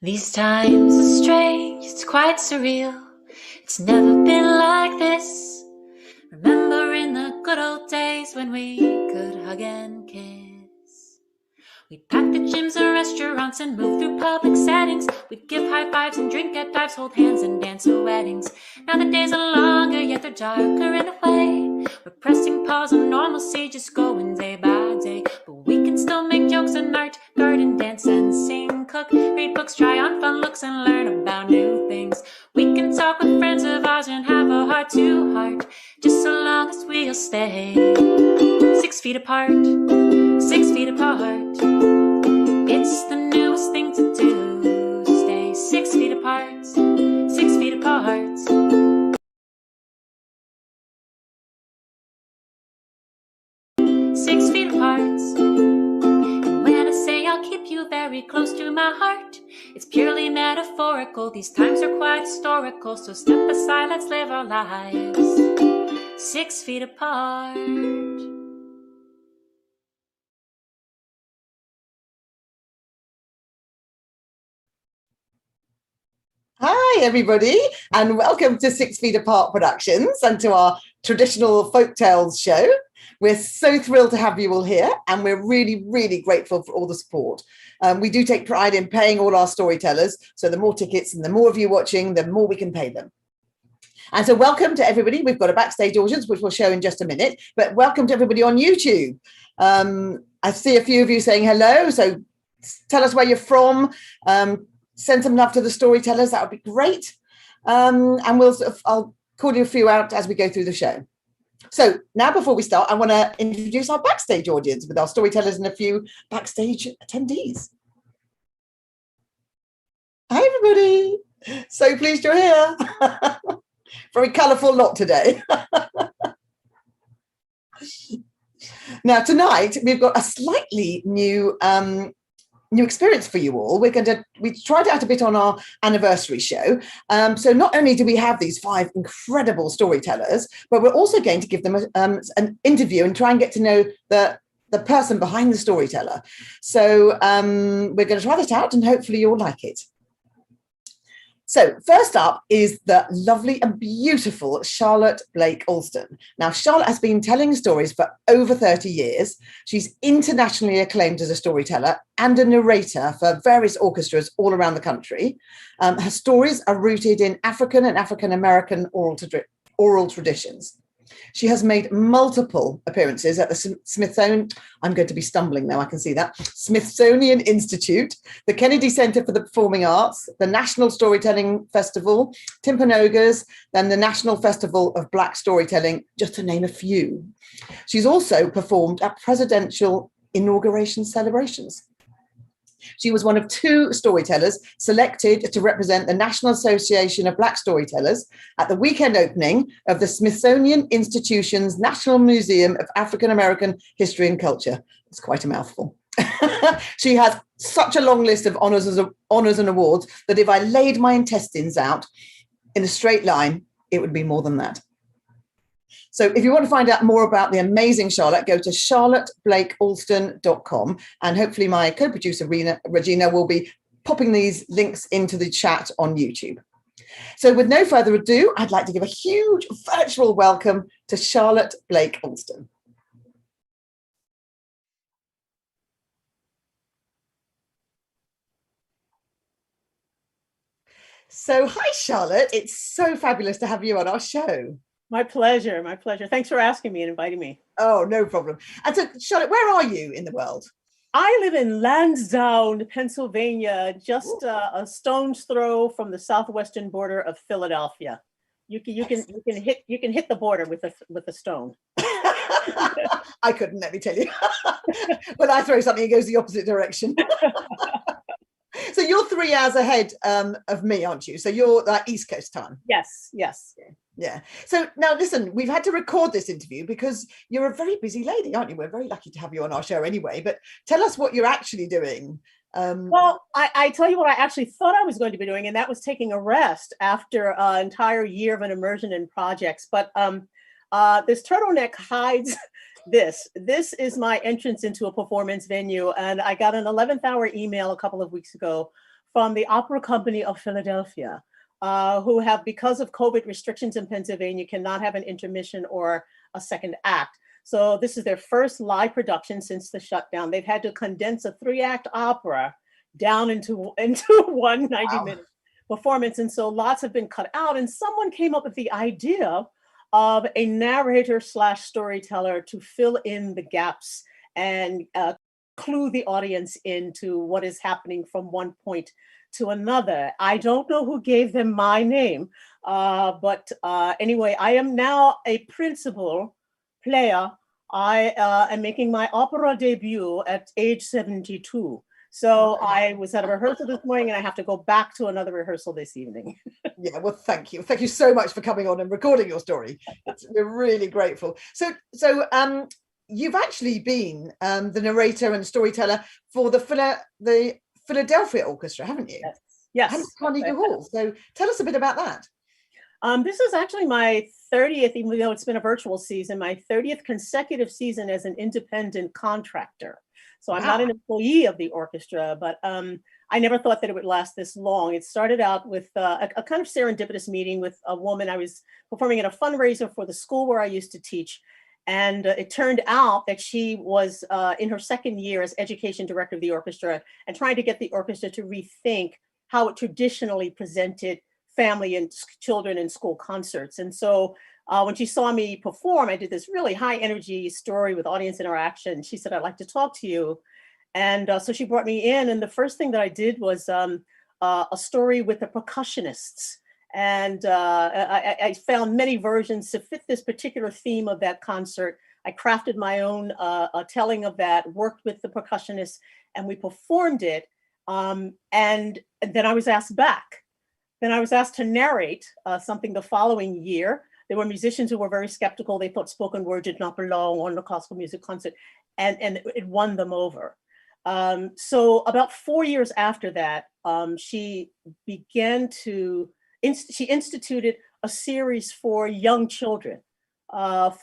These times are strange, it's quite surreal. It's never been like this. Remember in the good old days when we could hug and kiss. We'd pack the gyms and restaurants and move through public settings. We'd give high fives and drink at dives, hold hands and dance at weddings. Now the days are longer, yet they're darker in a way. We're pressing pause on normalcy, just going day by day. But we can still make jokes and art, garden, dance and sing, cook, read books, try on fun looks and learn about new things. We can talk with friends of ours and have a heart to heart, just so long as we'll stay 6 feet apart, 6 feet apart. It's the newest thing to do. Stay 6 feet apart, 6 feet apart. Six feet apart. And when I say I'll keep you very close to my heart, it's purely metaphorical. These times are quite historical, so step aside, let's live our lives 6 feet apart. Hi, everybody, and welcome to 6 Feet Apart Productions and to our traditional Folktales show. We're so thrilled to have you all here, and we're really, really grateful for all the support. We do take pride in paying all our storytellers, so the more tickets and the more of you watching, the more we can pay them. And so welcome to everybody. We've got a backstage audience, which we'll show in just a minute, but welcome to everybody on YouTube. I see a few of you saying hello, so tell us where you're from. Send some love to the storytellers, that would be great. And I'll call you a few out as we go through the show. So now before we start, I want to introduce our backstage audience with our storytellers and a few backstage attendees. Hi, everybody. So pleased you're here. Very colourful lot today. Now, tonight, we've got a slightly new experience for you all. We tried it out a bit on our anniversary show. So not only do we have these 5 incredible storytellers, but we're also going to give them an interview and try and get to know the person behind the storyteller. So we're going to try that out and hopefully you'll like it. So first up is the lovely and beautiful Charlotte Blake Alston. Now, Charlotte has been telling stories for over 30 years. She's internationally acclaimed as a storyteller and a narrator for various orchestras all around the country. Her stories are rooted in African and African-American oral traditions. She has made multiple appearances at the Smithsonian, I'm going to be stumbling now, I can see that, Smithsonian Institute, the Kennedy Center for the Performing Arts, the National Storytelling Festival, Timpanogas, then the National Festival of Black Storytelling, just to name a few. She's also performed at presidential inauguration celebrations. She was one of 2 storytellers selected to represent the National Association of Black Storytellers at the weekend opening of the Smithsonian Institution's National Museum of African American History and Culture. It's quite a mouthful. She has such a long list of honors and awards that if I laid my intestines out in a straight line, it would be more than that. So if you want to find out more about the amazing Charlotte, go to charlotteblakealston.com, and hopefully my co-producer Regina will be popping these links into the chat on YouTube. So with no further ado, I'd like to give a huge virtual welcome to Charlotte Blake Alston. So hi, Charlotte. It's so fabulous to have you on our show. My pleasure, my pleasure. Thanks for asking me and inviting me. Oh, no problem. And so, Charlotte, where are you in the world? I live in Lansdowne, Pennsylvania, just a stone's throw from the southwestern border of Philadelphia. You can hit the border with a stone. I couldn't, let me tell you. When I throw something, it goes the opposite direction. So you're 3 hours ahead of me, aren't you? So you're East Coast time. Yes, yes. Yeah. So now listen, we've had to record this interview because you're a very busy lady, aren't you? We're very lucky to have you on our show anyway, but tell us what you're actually doing. Well, I tell you what I actually thought I was going to be doing, and that was taking a rest after an entire year of an immersion in projects. But this turtleneck hides this. This is my entrance into a performance venue, and I got an 11th hour email a couple of weeks ago from the Opera Company of Philadelphia, who have, because of COVID restrictions in Pennsylvania, cannot have an intermission or a second act. So this is their first live production since the shutdown. They've had to condense a 3-act opera down into one 90-minute performance. And so lots have been cut out. And someone came up with the idea of a narrator / storyteller to fill in the gaps and clue the audience into what is happening from one point to another. I don't know who gave them my name, but anyway, I am now a principal player. I am making my opera debut at age 72. So I was at a rehearsal this morning and I have to go back to another rehearsal this evening. Yeah, well, thank you. Thank you so much for coming on and recording your story. We're really grateful. So you've actually been the narrator and storyteller for the Philadelphia Orchestra, haven't you? Yes. And Carnegie Hall. So tell us a bit about that. This is actually my 30th, even though it's been a virtual season, my 30th consecutive season as an independent contractor. So I'm not an employee of the orchestra, but I never thought that it would last this long. It started out with a kind of serendipitous meeting with a woman. I was performing at a fundraiser for the school where I used to teach. And it turned out that she was in her second year as education director of the orchestra and trying to get the orchestra to rethink how it traditionally presented family and children in school concerts. And so when she saw me perform, I did this really high energy story with audience interaction. She said, I'd like to talk to you. And so she brought me in. And the first thing that I did was a story with the percussionists. And I found many versions to fit this particular theme of that concert. I crafted my own telling of that, worked with the percussionists, and we performed it. And then I was asked back. Then I was asked to narrate something the following year. There were musicians who were very skeptical. They thought spoken word did not belong on the classical music concert, and it won them over. So about 4 years after that, she began to she instituted a series for young children,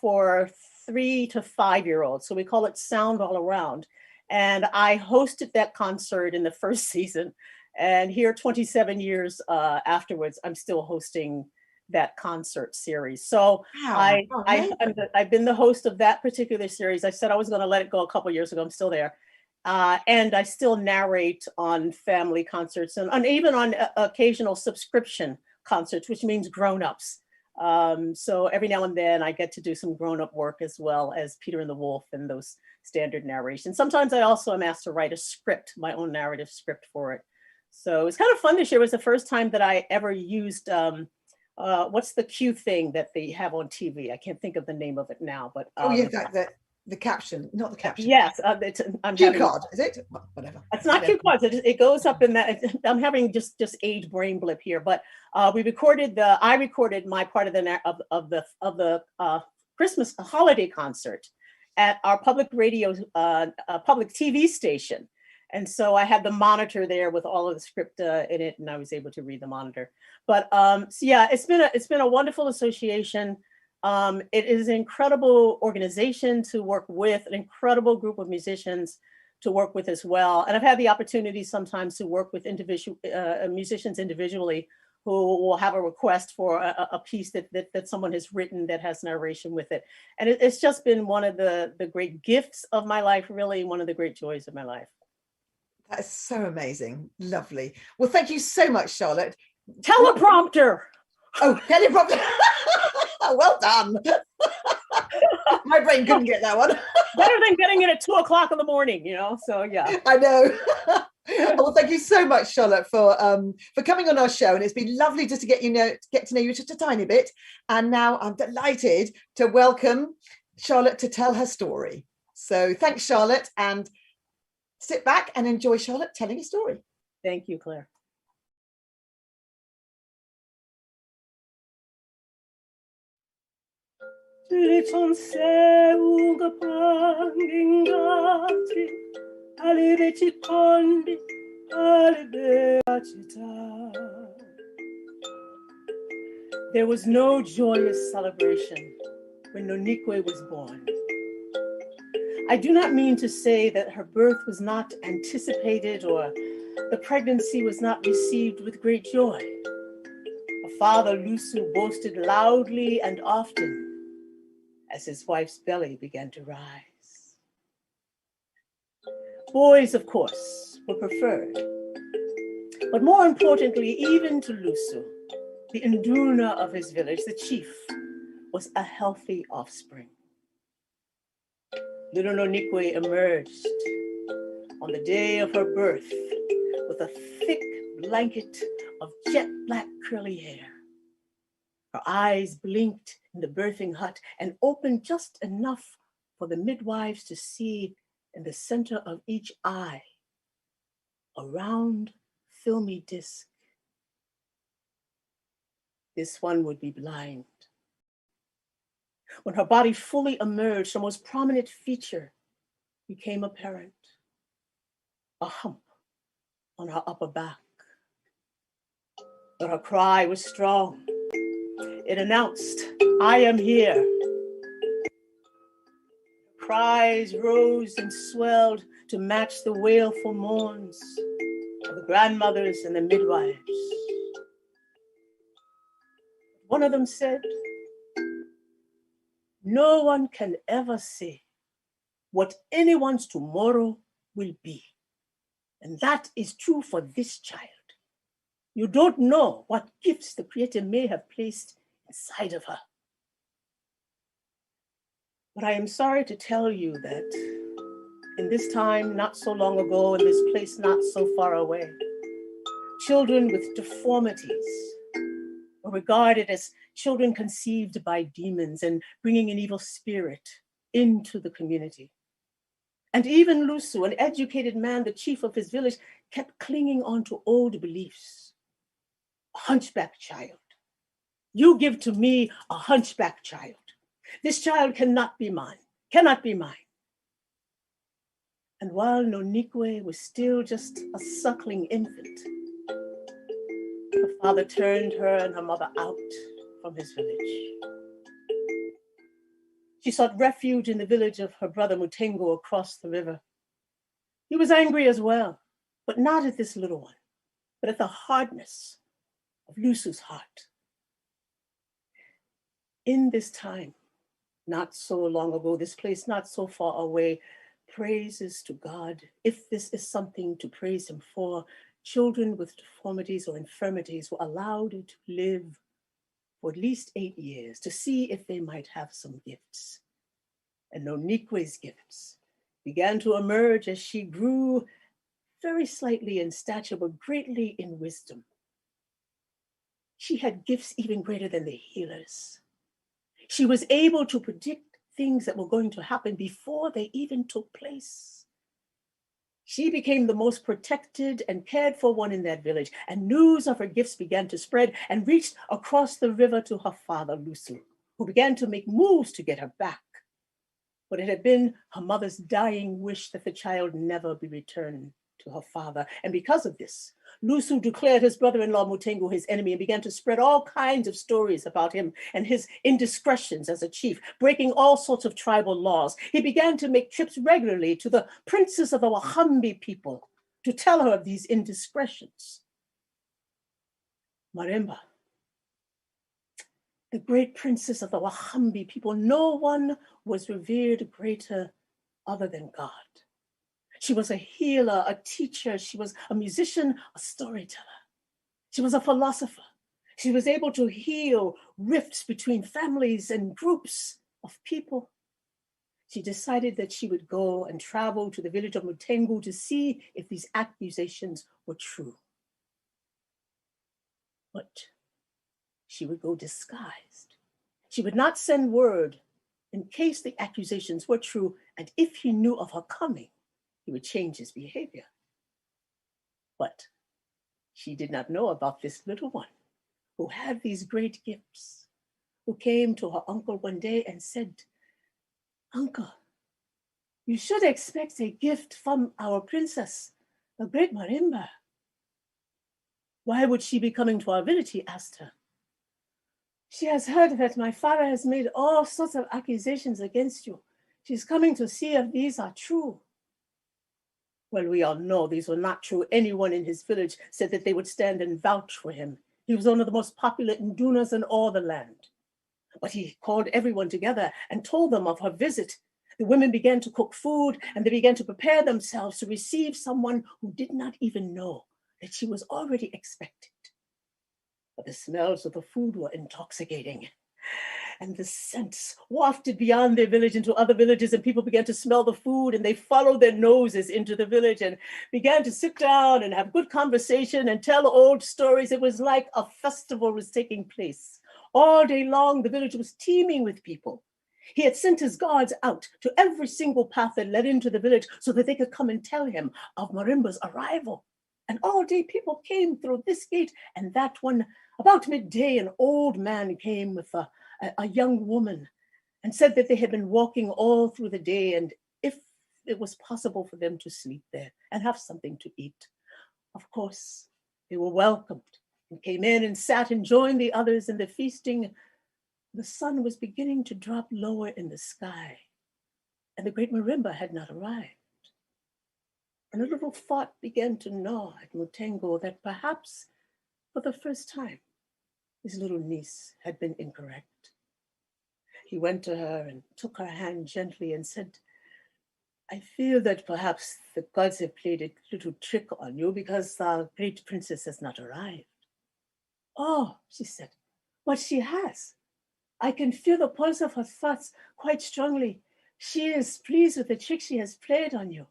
for 3 to 5-year-olds. So we call it Sound All Around. And I hosted that concert in the first season. And here, 27 years afterwards, I'm still hosting that concert series. So Wow. I've been the host of that particular series. I said I was going to let it go a couple of years ago. I'm still there. And I still narrate on family concerts and even on occasional subscription concerts, which means grown-ups. So every now and then I get to do some grown-up work as well as Peter and the Wolf and those standard narrations. Sometimes I also am asked to write a script, my own narrative script for it. So it's kind of fun this year. It was the first time that I ever used, what's the cue thing that they have on TV? I can't think of the name of it now, but the caption, not the caption. Yes, cue card, is it? Whatever. It's not cue cards. It goes up in that. I'm having just age brain blip here, but I recorded my part of the Christmas holiday concert at our public radio, public TV station. And so I had the monitor there with all of the script in it, and I was able to read the monitor. But so yeah, it's been a wonderful association. It is an incredible organization to work with, an incredible group of musicians to work with as well. And I've had the opportunity sometimes to work with individual musicians individually who will have a request for a piece that someone has written that has narration with it. And it's just been one of the great gifts of my life, really one of the great joys of my life. That is so amazing. Lovely. Well, thank you so much, Charlotte. Teleprompter. Oh, teleprompter. Well done. My brain couldn't get that one. Better than getting it at 2 o'clock in the morning, so yeah. I know. Well, thank you so much, Charlotte, for coming on our show. And it's been lovely just to get to know you just a tiny bit. And now I'm delighted to welcome Charlotte to tell her story. So thanks, Charlotte, and sit back and enjoy Charlotte telling a story. Thank you, Claire. There was no joyous celebration when Nonique was born. I do not mean to say that her birth was not anticipated or the pregnancy was not received with great joy. Her father, Lusu, boasted loudly and often as his wife's belly began to rise. Boys, of course, were preferred. But more importantly, even to Lusu, the induna of his village, the chief, was a healthy offspring. Little Nonikwe emerged on the day of her birth with a thick blanket of jet black curly hair. Her eyes blinked in the birthing hut and opened just enough for the midwives to see in the center of each eye a round, filmy disc. This one would be blind. When her body fully emerged, her most prominent feature became apparent: a hump on her upper back. But her cry was strong. It announced, "I am here." Cries rose and swelled to match the wailful mourns of the grandmothers and the midwives. One of them said, "No one can ever say what anyone's tomorrow will be. And that is true for this child. You don't know what gifts the Creator may have placed inside of her." But I am sorry to tell you that in this time, not so long ago, in this place not so far away, children with deformities were regarded as children conceived by demons and bringing an evil spirit into the community. And even Lusu, an educated man, the chief of his village, kept clinging on to old beliefs. A hunchback child. You give to me a hunchback child. This child cannot be mine, cannot be mine. And while Nonikwe was still just a suckling infant, her father turned her and her mother out from his village. She sought refuge in the village of her brother Mutengo across the river. He was angry as well, but not at this little one, but at the hardness of Lusu's heart. In this time, not so long ago, this place not so far away, praises to God, if this is something to praise him for, children with deformities or infirmities were allowed to live for at least 8 years to see if they might have some gifts. And Nonikwe's gifts began to emerge as she grew very slightly in stature, but greatly in wisdom. She had gifts even greater than the healers. She was able to predict things that were going to happen before they even took place. She became the most protected and cared for one in that village, and news of her gifts began to spread and reached across the river to her father, Lusu, who began to make moves to get her back. But it had been her mother's dying wish that the child never be returned to her father. And because of this, Lusu declared his brother-in-law Mutengo his enemy and began to spread all kinds of stories about him and his indiscretions as a chief, breaking all sorts of tribal laws. He began to make trips regularly to the princess of the Wahambi people to tell her of these indiscretions. Marimba, the great princess of the Wahambi people, no one was revered greater other than God. She was a healer, a teacher. She was a musician, a storyteller. She was a philosopher. She was able to heal rifts between families and groups of people. She decided that she would go and travel to the village of Mutengo to see if these accusations were true. But she would go disguised. She would not send word in case the accusations were true, and if he knew of her coming, he would change his behavior. But she did not know about this little one who had these great gifts, who came to her uncle one day and said, "Uncle, you should expect a gift from our princess, the great Marimba." "Why would she be coming to our village?" he asked her. "She has heard that my father has made all sorts of accusations against you. She's coming to see if these are true. Well, we all know these were not true. Anyone in his village said that they would stand and vouch for him. He was one of the most popular Ndunas in all the land. But he called everyone together and told them of her visit. The women began to cook food, and they began to prepare themselves to receive someone who did not even know that she was already expected. But the smells of the food were intoxicating, and the scents wafted beyond their village into other villages, and people began to smell the food, and they followed their noses into the village and began to sit down and have good conversation and tell old stories. It was like a festival was taking place. All day long, the village was teeming with people. He had sent his guards out to every single path that led into the village so that they could come and tell him of Marimba's arrival. And all day people came through this gate and that one. About midday, an old man came with a young woman and said that they had been walking all through the day, and if it was possible for them to sleep there and have something to eat. Of course, they were welcomed and came in and sat and joined the others in the feasting. The sun was beginning to drop lower in the sky, and the great Marimba had not arrived. And a little thought began to gnaw at Mutengo that perhaps for the first time, his little niece had been incorrect. He went to her and took her hand gently and said, I feel that perhaps the gods have played a little trick on you because our great princess has not arrived. Oh, she said, but she has. I can feel the pulse of her thoughts quite strongly. She is pleased with the trick she has played on you.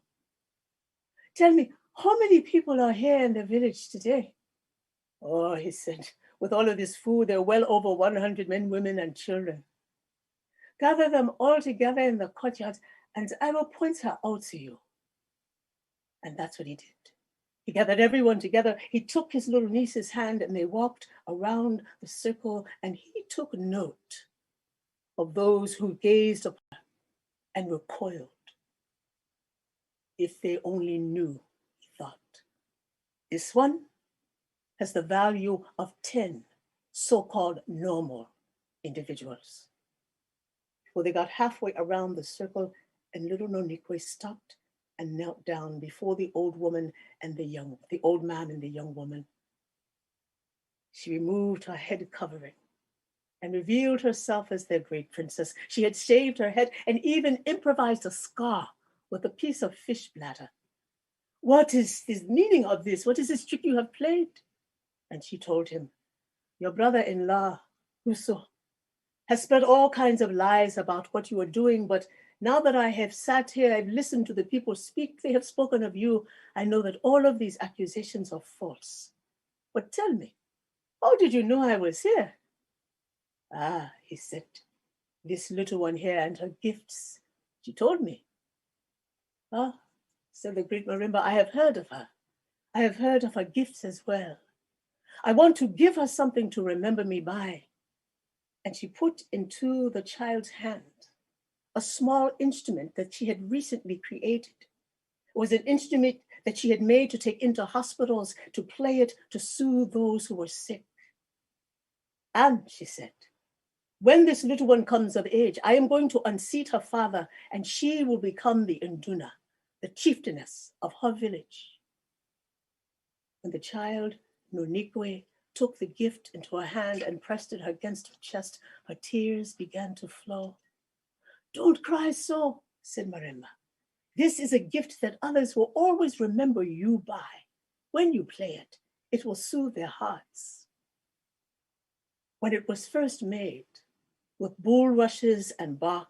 Tell me, how many people are here in the village today? Oh, he said, with all of this food, there are well over 100 men, women, and children. Gather them all together in the courtyard, and I will point her out to you. And that's what he did. He gathered everyone together. He took his little niece's hand, and they walked around the circle, and he took note of those who gazed upon her and recoiled. If they only knew, he thought. This one has the value of 10 so-called normal individuals. Well, they got halfway around the circle, and little Nonikwe stopped and knelt down before the old woman and the old man and the young woman. She removed her head covering and revealed herself as their great princess. She had shaved her head and even improvised a scar with a piece of fish bladder. What is the meaning of this? What is this trick you have played? And she told him, your brother-in-law, Russo, has spread all kinds of lies about what you are doing, but now that I have sat here, I've listened to the people speak, they have spoken of you, I know that all of these accusations are false. But tell me, how did you know I was here? Ah, he said, this little one here and her gifts, she told me. Ah, said the great Marimba, I have heard of her. I have heard of her gifts as well. I want to give her something to remember me by. And she put into the child's hand a small instrument that she had recently created. It was an instrument that she had made to take into hospitals, to play it, to soothe those who were sick. And she said, when this little one comes of age, I am going to unseat her father, and she will become the Nduna, the chieftainess of her village. When the child, Nonikwe, took the gift into her hand and pressed it against her chest, her tears began to flow. Don't cry so, said Marimba. This is a gift that others will always remember you by. When you play it, it will soothe their hearts. When it was first made, with bulrushes and bark,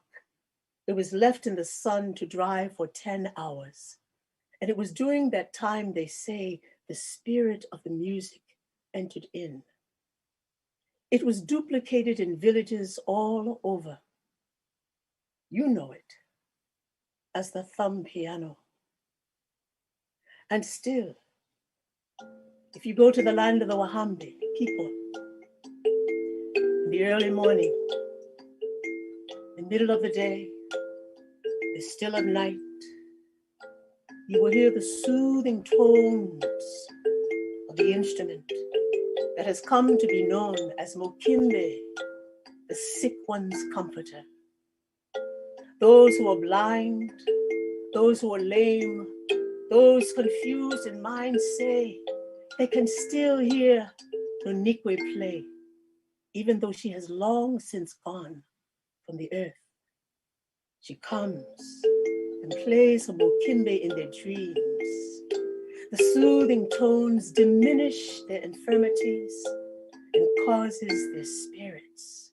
it was left in the sun to dry for 10 hours. And it was during that time, they say, the spirit of the music entered in. It was duplicated in villages all over. You know it as the thumb piano. And still, if you go to the land of the Wahambi people, in the early morning, the middle of the day, the still of night, you will hear the soothing tones of the instrument that has come to be known as Mokimbe, the sick one's comforter. Those who are blind, those who are lame, those confused in mind say they can still hear Nonique play, even though she has long since gone from the earth. She comes and plays her mokimbe in their dreams. The soothing tones diminish their infirmities and causes their spirits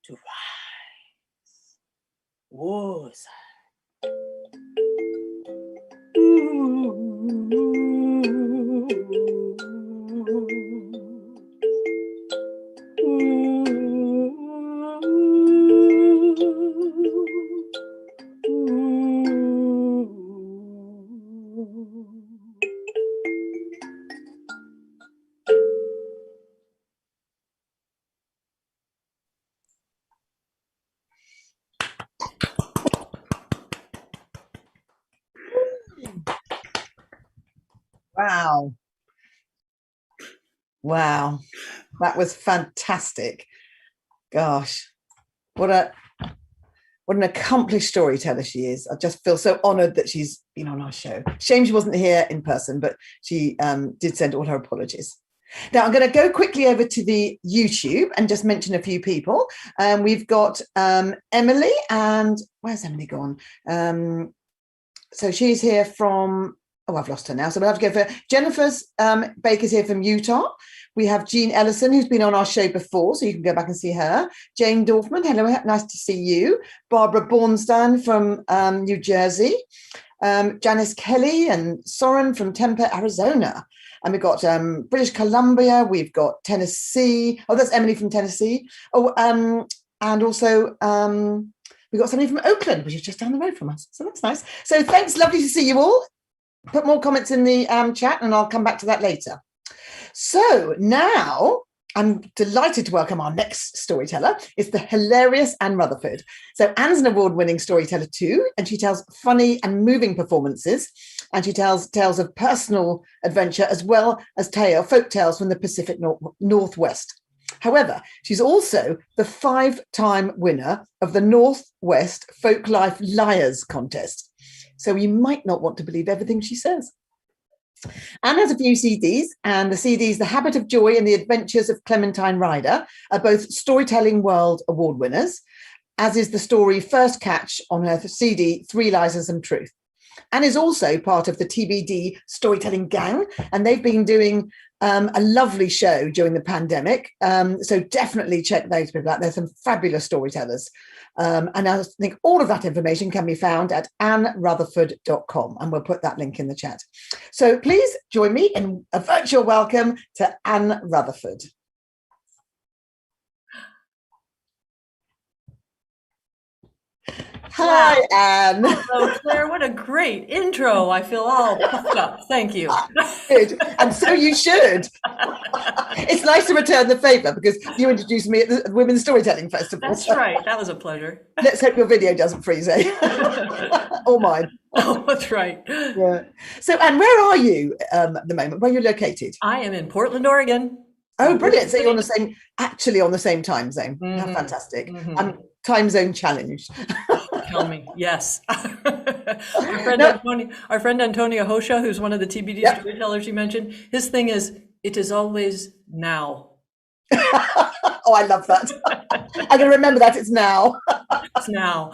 to rise. Woes. Wow. Wow. That was fantastic. Gosh, what an accomplished storyteller she is. I just feel so honored that she's been on our show. Shame she wasn't here in person, but she did send all her apologies. Now I'm going to go quickly over to the YouTube and just mention a few people. We've got Emily, and where's Emily gone? So she's here from, oh, I've lost her now. So we'll have to go for Jennifer's Baker's here from Utah. We have Jean Ellison, who's been on our show before, so you can go back and see her. Jane Dorfman, hello, nice to see you. Barbara Bornstein from New Jersey. Janice Kelly and Soren from Tempe, Arizona. And we've got British Columbia, we've got Tennessee. Oh, that's Emily from Tennessee. Oh, and also we've got somebody from Oakland, which is just down the road from us. So that's nice. So thanks, lovely to see you all. Put more comments in the chat and I'll come back to that later. So now I'm delighted to welcome our next storyteller. It's the hilarious Anne Rutherford. So Anne's an award-winning storyteller too, and she tells funny and moving performances, and she tells tales of personal adventure as well as folk tales from the Pacific Northwest. However, she's also the 5-time winner of the Northwest Folklife Liars contest. So you might not want to believe everything she says. Anne has a few CDs, and the CDs The Habit of Joy and The Adventures of Clementine Ryder are both Storytelling World Award winners, as is the story First Catch on her CD Three Lies and Some Truth. Anne is also part of the TBD Storytelling Gang, and they've been doing a lovely show during the pandemic. So definitely check those people out. There's some fabulous storytellers. And I think all of that information can be found at annrutherford.com, and we'll put that link in the chat. So please join me in a virtual welcome to Anne Rutherford. Hi, wow. Anne. Hello, Claire. What a great intro. I feel all puffed up. Thank you. Good. And so you should. It's nice to return the favour because you introduced me at the Women's Storytelling Festival. That's right. That was a pleasure. Let's hope your video doesn't freeze, eh? Or mine. Oh, that's right. Yeah. So, Anne, where are you at the moment? Where are you located? I am in Portland, Oregon. Oh, brilliant. So you're on the same time zone. Mm-hmm. How fantastic. Mm-hmm. I'm time zone challenged. Tell me. Yes. Our friend Antonio Hosha, who's one of the TBD storytellers you mentioned, his thing is, it is always now. Oh, I love that. I'm going to remember that. It's now. It's now.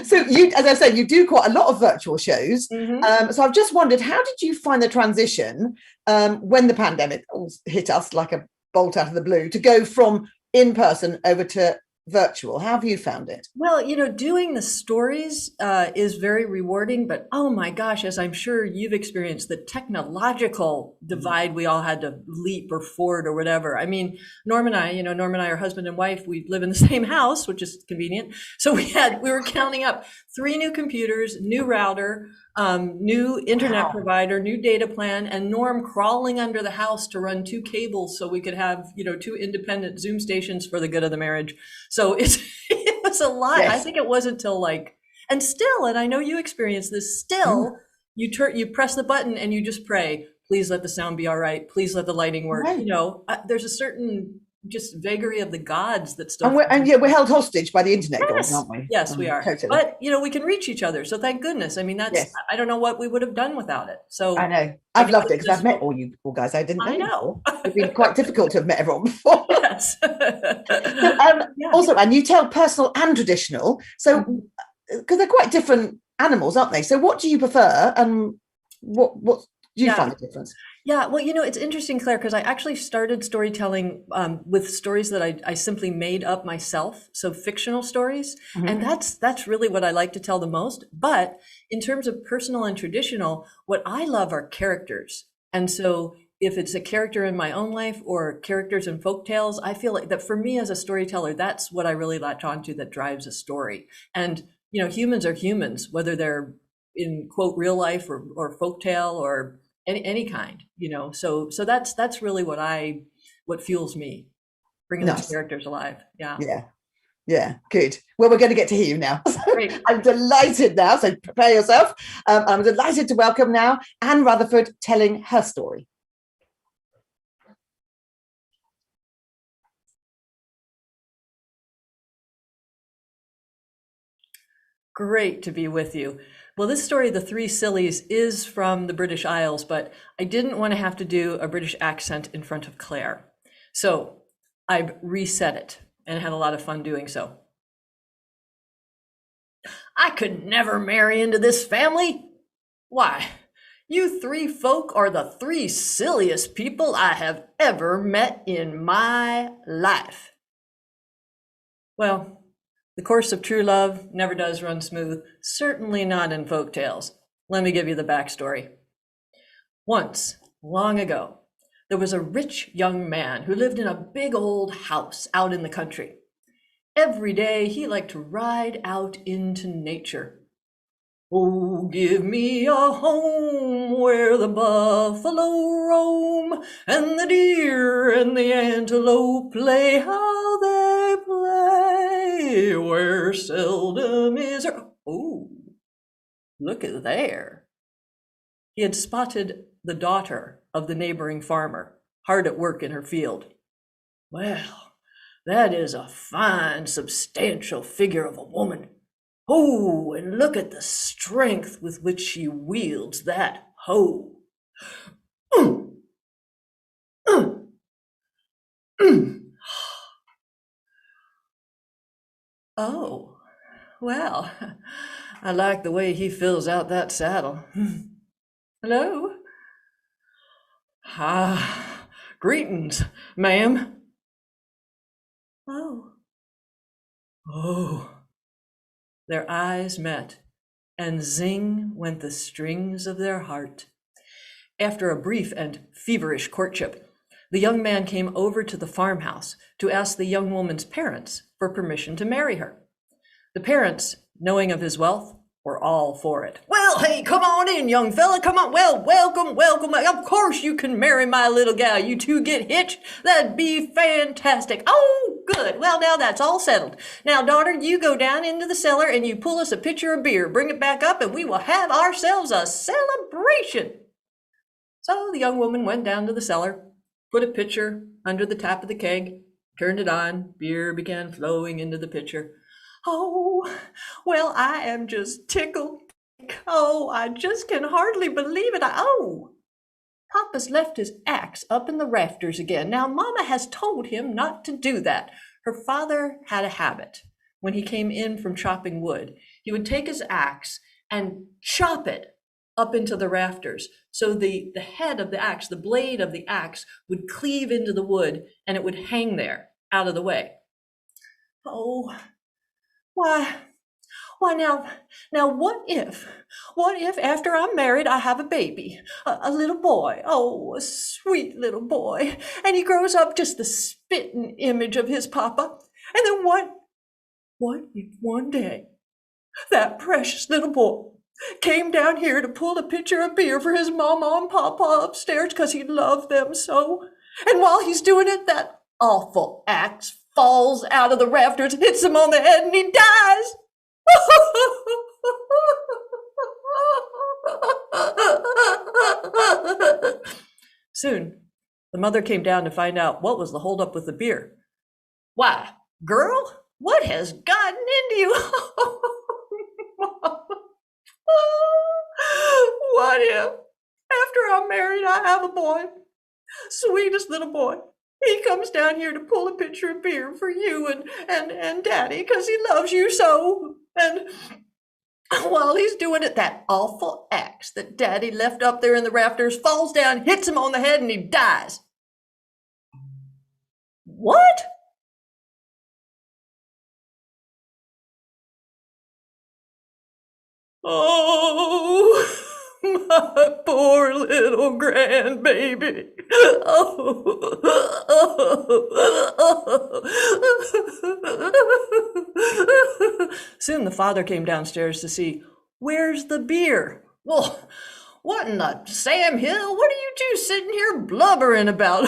So you, as I said, you do quite a lot of virtual shows. Mm-hmm. So I've just wondered, how did you find the transition when the pandemic hit us like a bolt out of the blue to go from in person over to virtual? How have you found it? Well, doing the stories is very rewarding, but oh my gosh, as I'm sure you've experienced, the technological divide we all had to leap or ford or whatever. I mean, Norm and I are husband and wife. We live in the same house, which is convenient. So we were counting up 3 new computers, new router, new internet provider, new data plan, and Norm crawling under the house to run 2 cables so we could have, 2 independent Zoom stations for the good of the marriage. So it was a lot. Yes. I think it wasn't till and I know you experienced this, still, you press the button and you just pray, please let the sound be all right. Please let the lighting work. Right. There's a certain just vagary of the gods that still. And we're held hostage by the internet gods, aren't we? Yes, we are. Totally. But we can reach each other. So thank goodness. I mean, I don't know what we would have done without it. So I know. I've loved it because I've met all you guys I didn't know. I know. It's been quite difficult to have met everyone before. Yes. Also, and you tell personal and traditional. So because they're quite different animals, aren't they? So what do you prefer, and what do you find the difference? Yeah, well, it's interesting, Claire, because I actually started storytelling with stories that I simply made up myself, so fictional stories, and that's really what I like to tell the most. But in terms of personal and traditional, what I love are characters, and so if it's a character in my own life or characters in folktales, I feel like that for me as a storyteller, that's what I really latch onto that drives a story. And humans are humans, whether they're in quote real life or folktale or any kind, so that's really what fuels me, bringing those characters alive. Yeah, good. Well, we're going to get to hear you now. Great. I'm delighted now, so prepare yourself. I'm delighted to welcome now Anne Rutherford telling her story. Great to be with you. Well, this story, The Three Sillies, is from the British Isles, but I didn't want to have to do a British accent in front of Claire. So I've reset it and had a lot of fun doing so. I could never marry into this family. Why, you three folk are the three silliest people I have ever met in my life. Well, the course of true love never does run smooth, certainly not in folktales. Let me give you the backstory. Once, long ago, there was a rich young man who lived in a big old house out in the country. Every day he liked to ride out into nature. Oh, give me a home where the buffalo roam, and the deer and the antelope play how they play, where seldom is oh, look at there. He had spotted the daughter of the neighboring farmer, hard at work in her field. Well, that is a fine, substantial figure of a woman. Oh, and look at the strength with which she wields that hoe. Oh, well, I like the way he fills out that saddle. Hello? Greetings, ma'am. Oh. Their eyes met, and zing went the strings of their heart. After a brief and feverish courtship, the young man came over to the farmhouse to ask the young woman's parents for permission to marry her. The parents, knowing of his wealth, were all for it. Well, hey, come on in, young fella, come on. Well, welcome. Of course you can marry my little gal. You two get hitched. That'd be fantastic. Oh, good. Well, now that's all settled. Now, daughter, you go down into the cellar and you pull us a pitcher of beer. Bring it back up and we will have ourselves a celebration. So the young woman went down to the cellar, put a pitcher under the tap of the keg, turned it on. Beer began flowing into the pitcher. Oh, well, I am just tickled. Oh, I just can hardly believe it. Papa's left his axe up in the rafters again. Now, Mama has told him not to do that. Her father had a habit. When he came in from chopping wood, he would take his axe and chop it up into the rafters. So the head of the axe, the blade of the axe, would cleave into the wood and it would hang there out of the way. Oh, why now what if after I'm married I have a baby, a little boy, a sweet little boy, and he grows up just the spitting image of his papa, and then what if one day that precious little boy came down here to pull a pitcher of beer for his mama and papa upstairs because he loved them so, and while he's doing it, that awful axe falls out of the rafters, hits him on the head, and he dies. Soon, The mother came down to find out what was the holdup with the beer. Why, girl, what has gotten into you? What if, after I'm married, I have a boy, sweetest little boy. He comes down here to pull a pitcher of beer for you and Daddy, because he loves you so. And while he's doing it, that awful axe that Daddy left up there in the rafters falls down, hits him on the head, and he dies. What? Oh, my poor little grandbaby. Soon the father came downstairs to see, where's the beer? Well, what in the Sam Hill? What are you two sitting here blubbering about?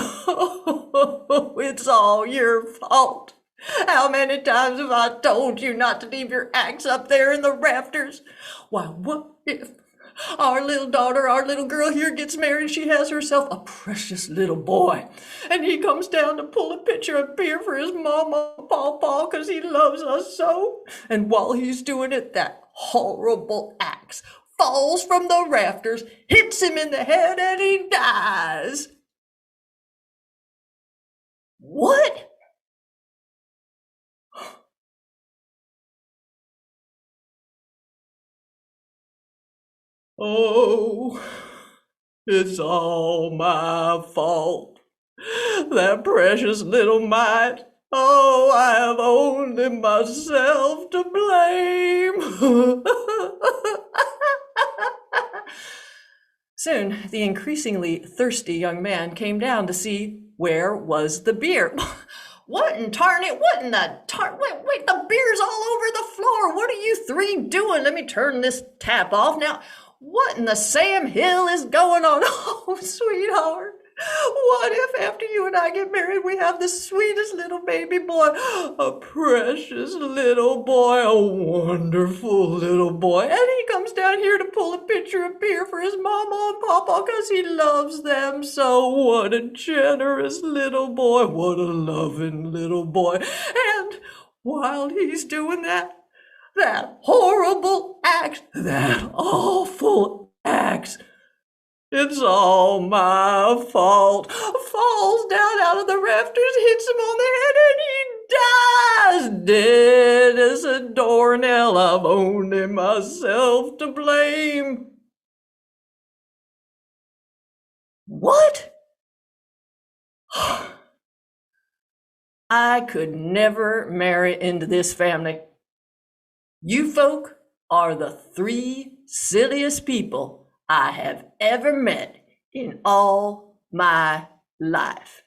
It's all your fault. How many times have I told you not to leave your axe up there in the rafters? Why, what if our little daughter, our little girl here gets married, she has herself a precious little boy, and he comes down to pull a pitcher of beer for his mama and pawpaw because he loves us so, and while he's doing it, that horrible axe falls from the rafters, hits him in the head, and he dies. What? Oh, it's all my fault. That precious little mite. Oh, I have only myself to blame. Soon, the increasingly thirsty young man came down to see where was the beer. What in tarnate, what in the wait, the beer's all over the floor. What are you three doing? Let me turn this tap off. Now, what in the Sam Hill is going on? Oh, sweetheart, what if after you and I get married, we have the sweetest little baby boy, a precious little boy, a wonderful little boy, and he comes down here to pull a pitcher of beer for his mama and papa because he loves them so. What a generous little boy, what a loving little boy. And while he's doing that horrible axe, that awful axe, it's all my fault, falls down out of the rafters, hits him on the head, and he dies dead as a doornail. I've only myself to blame. What? I could never marry into this family. You folk are the three silliest people I have ever met in all my life.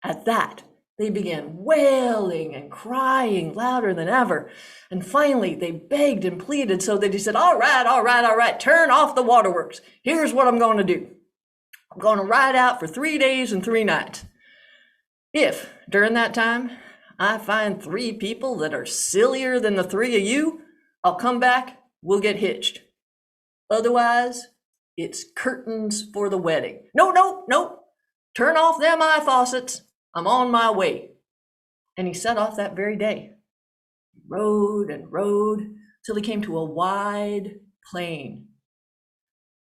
At that, they began wailing and crying louder than ever. And finally, they begged and pleaded so that he said, all right, turn off the waterworks. Here's what I'm going to do. I'm going to ride out for 3 days and 3 nights. If, during that time, I find 3 people that are sillier than the 3 of you, I'll come back, we'll get hitched. Otherwise, it's curtains for the wedding. No. Turn off them eye faucets. I'm on my way. And he set off that very day. He rode and rode till he came to a wide plain.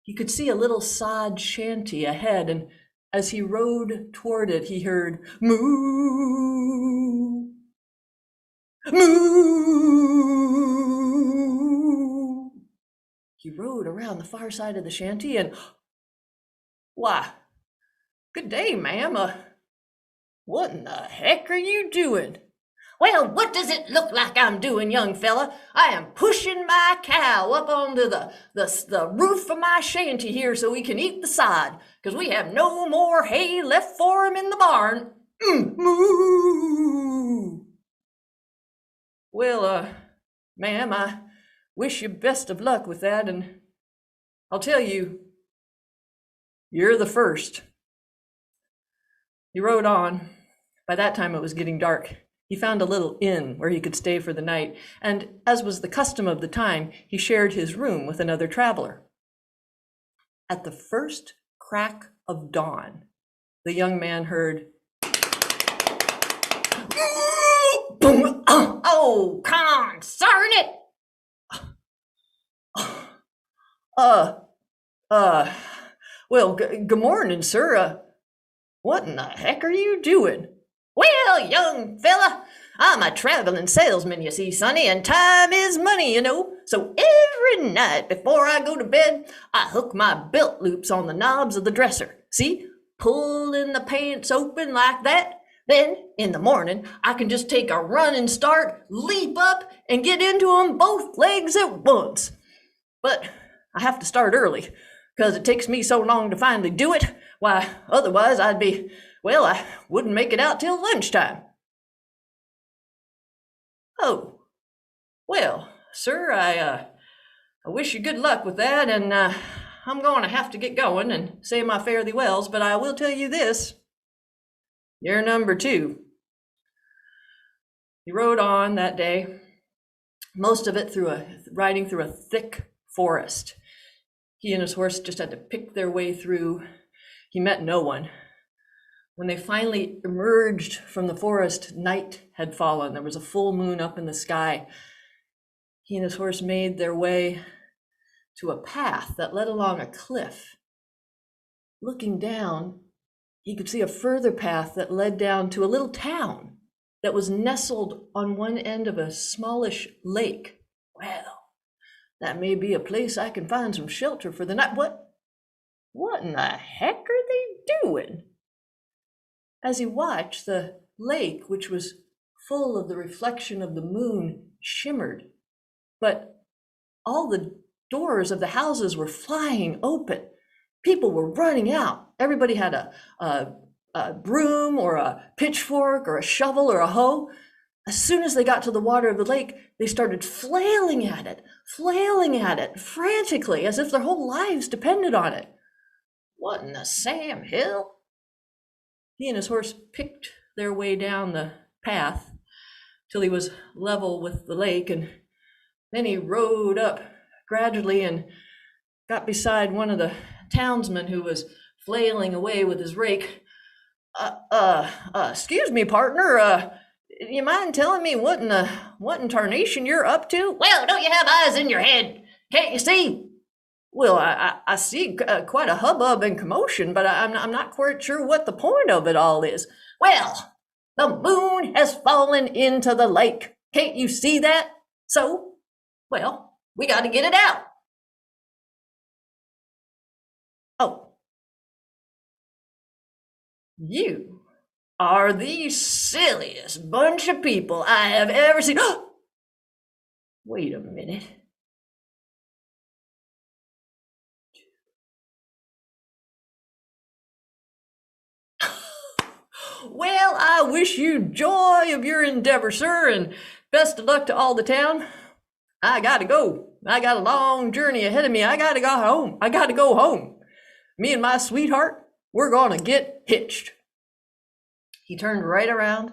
He could see a little sod shanty ahead, and as he rode toward it, he heard moo, moo. He rode around the far side of the shanty and, why, good day, ma'am. What in the heck are you doing? Well, what does it look like I'm doing, young fella? I am pushing my cow up onto the roof of my shanty here so he can eat the sod, because we have no more hay left for him in the barn. Moo! Well, ma'am, I wish you best of luck with that, and I'll tell you, you're the first. He rode on. By that time it was getting dark. He found a little inn where he could stay for the night, and as was the custom of the time, he shared his room with another traveler. At the first crack of dawn, the young man heard, boom, oh, come on, darn it. Well, good morning, sir. What in the heck are you doing? Well, young fella, I'm a traveling salesman, you see, sonny, and time is money, you know. So every night before I go to bed, I hook my belt loops on the knobs of the dresser. See? Pulling the pants open like that. Then, in the morning, I can just take a running start, leap up, and get into them both legs at once. But I have to start early, because it takes me so long to finally do it. Why, otherwise I wouldn't make it out till lunchtime. Oh, well, sir, I wish you good luck with that, and I'm going to have to get going and say my fare thee wells, but I will tell you this. You're number 2. He rode on that day, most of it riding through a thick forest. He and his horse just had to pick their way through. He met no one. When they finally emerged from the forest, night had fallen. There was a full moon up in the sky. He and his horse made their way to a path that led along a cliff. Looking down, he could see a further path that led down to a little town that was nestled on one end of a smallish lake. Well, that may be a place I can find some shelter for the night. What in the heck are they doing? As he watched, the lake, which was full of the reflection of the moon, shimmered, but all the doors of the houses were flying open. People were running out. Everybody had a broom or a pitchfork or a shovel or a hoe. As soon as they got to the water of the lake, they started flailing at it frantically, as if their whole lives depended on it. What in the Sam Hill? He and his horse picked their way down the path till he was level with the lake, and then he rode up gradually and got beside one of the townsmen who was flailing away with his rake. Excuse me, partner, you mind telling me what in tarnation you're up to? Well, don't you have eyes in your head? Can't you see? Well, I see quite a hubbub and commotion, but I'm not quite sure what the point of it all is. Well, the moon has fallen into the lake. Can't you see that? So, well, we got to get it out. Oh. You are the silliest bunch of people I have ever seen. Wait a minute. Well, I wish you joy of your endeavor, sir, and best of luck to all the town. I gotta go. I got a long journey ahead of me. I gotta go home. Me and my sweetheart, we're gonna get hitched. He turned right around,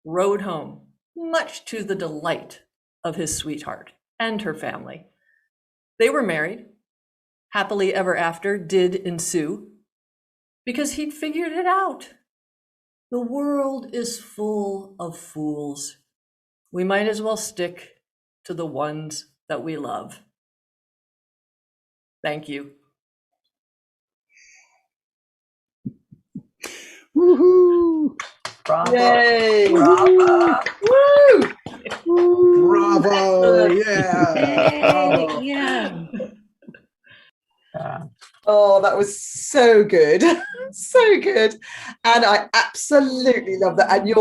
rode home, much to the delight of his sweetheart and her family. They were married. Happily ever after did ensue, because he'd figured it out. The world is full of fools. We might as well stick to the ones that we love. Thank you. Woohoo! Bravo! Yay! Bravo! Woo! Bravo! Yeah! Yeah. Oh, that was so good. So good. And I absolutely love that. And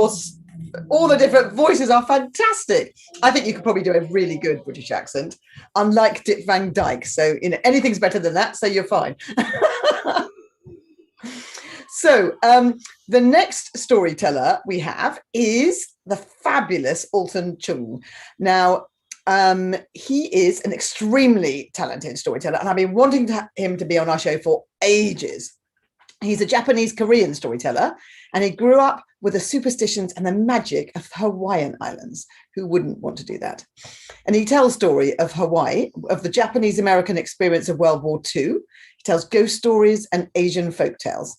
all the different voices are fantastic. I think you could probably do a really good British accent, unlike Dick Van Dyke. So, anything's better than that, so you're fine. So the next storyteller we have is the fabulous Alton Chung. Now, he is an extremely talented storyteller, and I've been wanting him to be on our show for ages. He's a Japanese-Korean storyteller, and he grew up with the superstitions and the magic of Hawaiian Islands. Who wouldn't want to do that? And he tells story of Hawaii, of the Japanese-American experience of World War II. He tells ghost stories and Asian folk tales.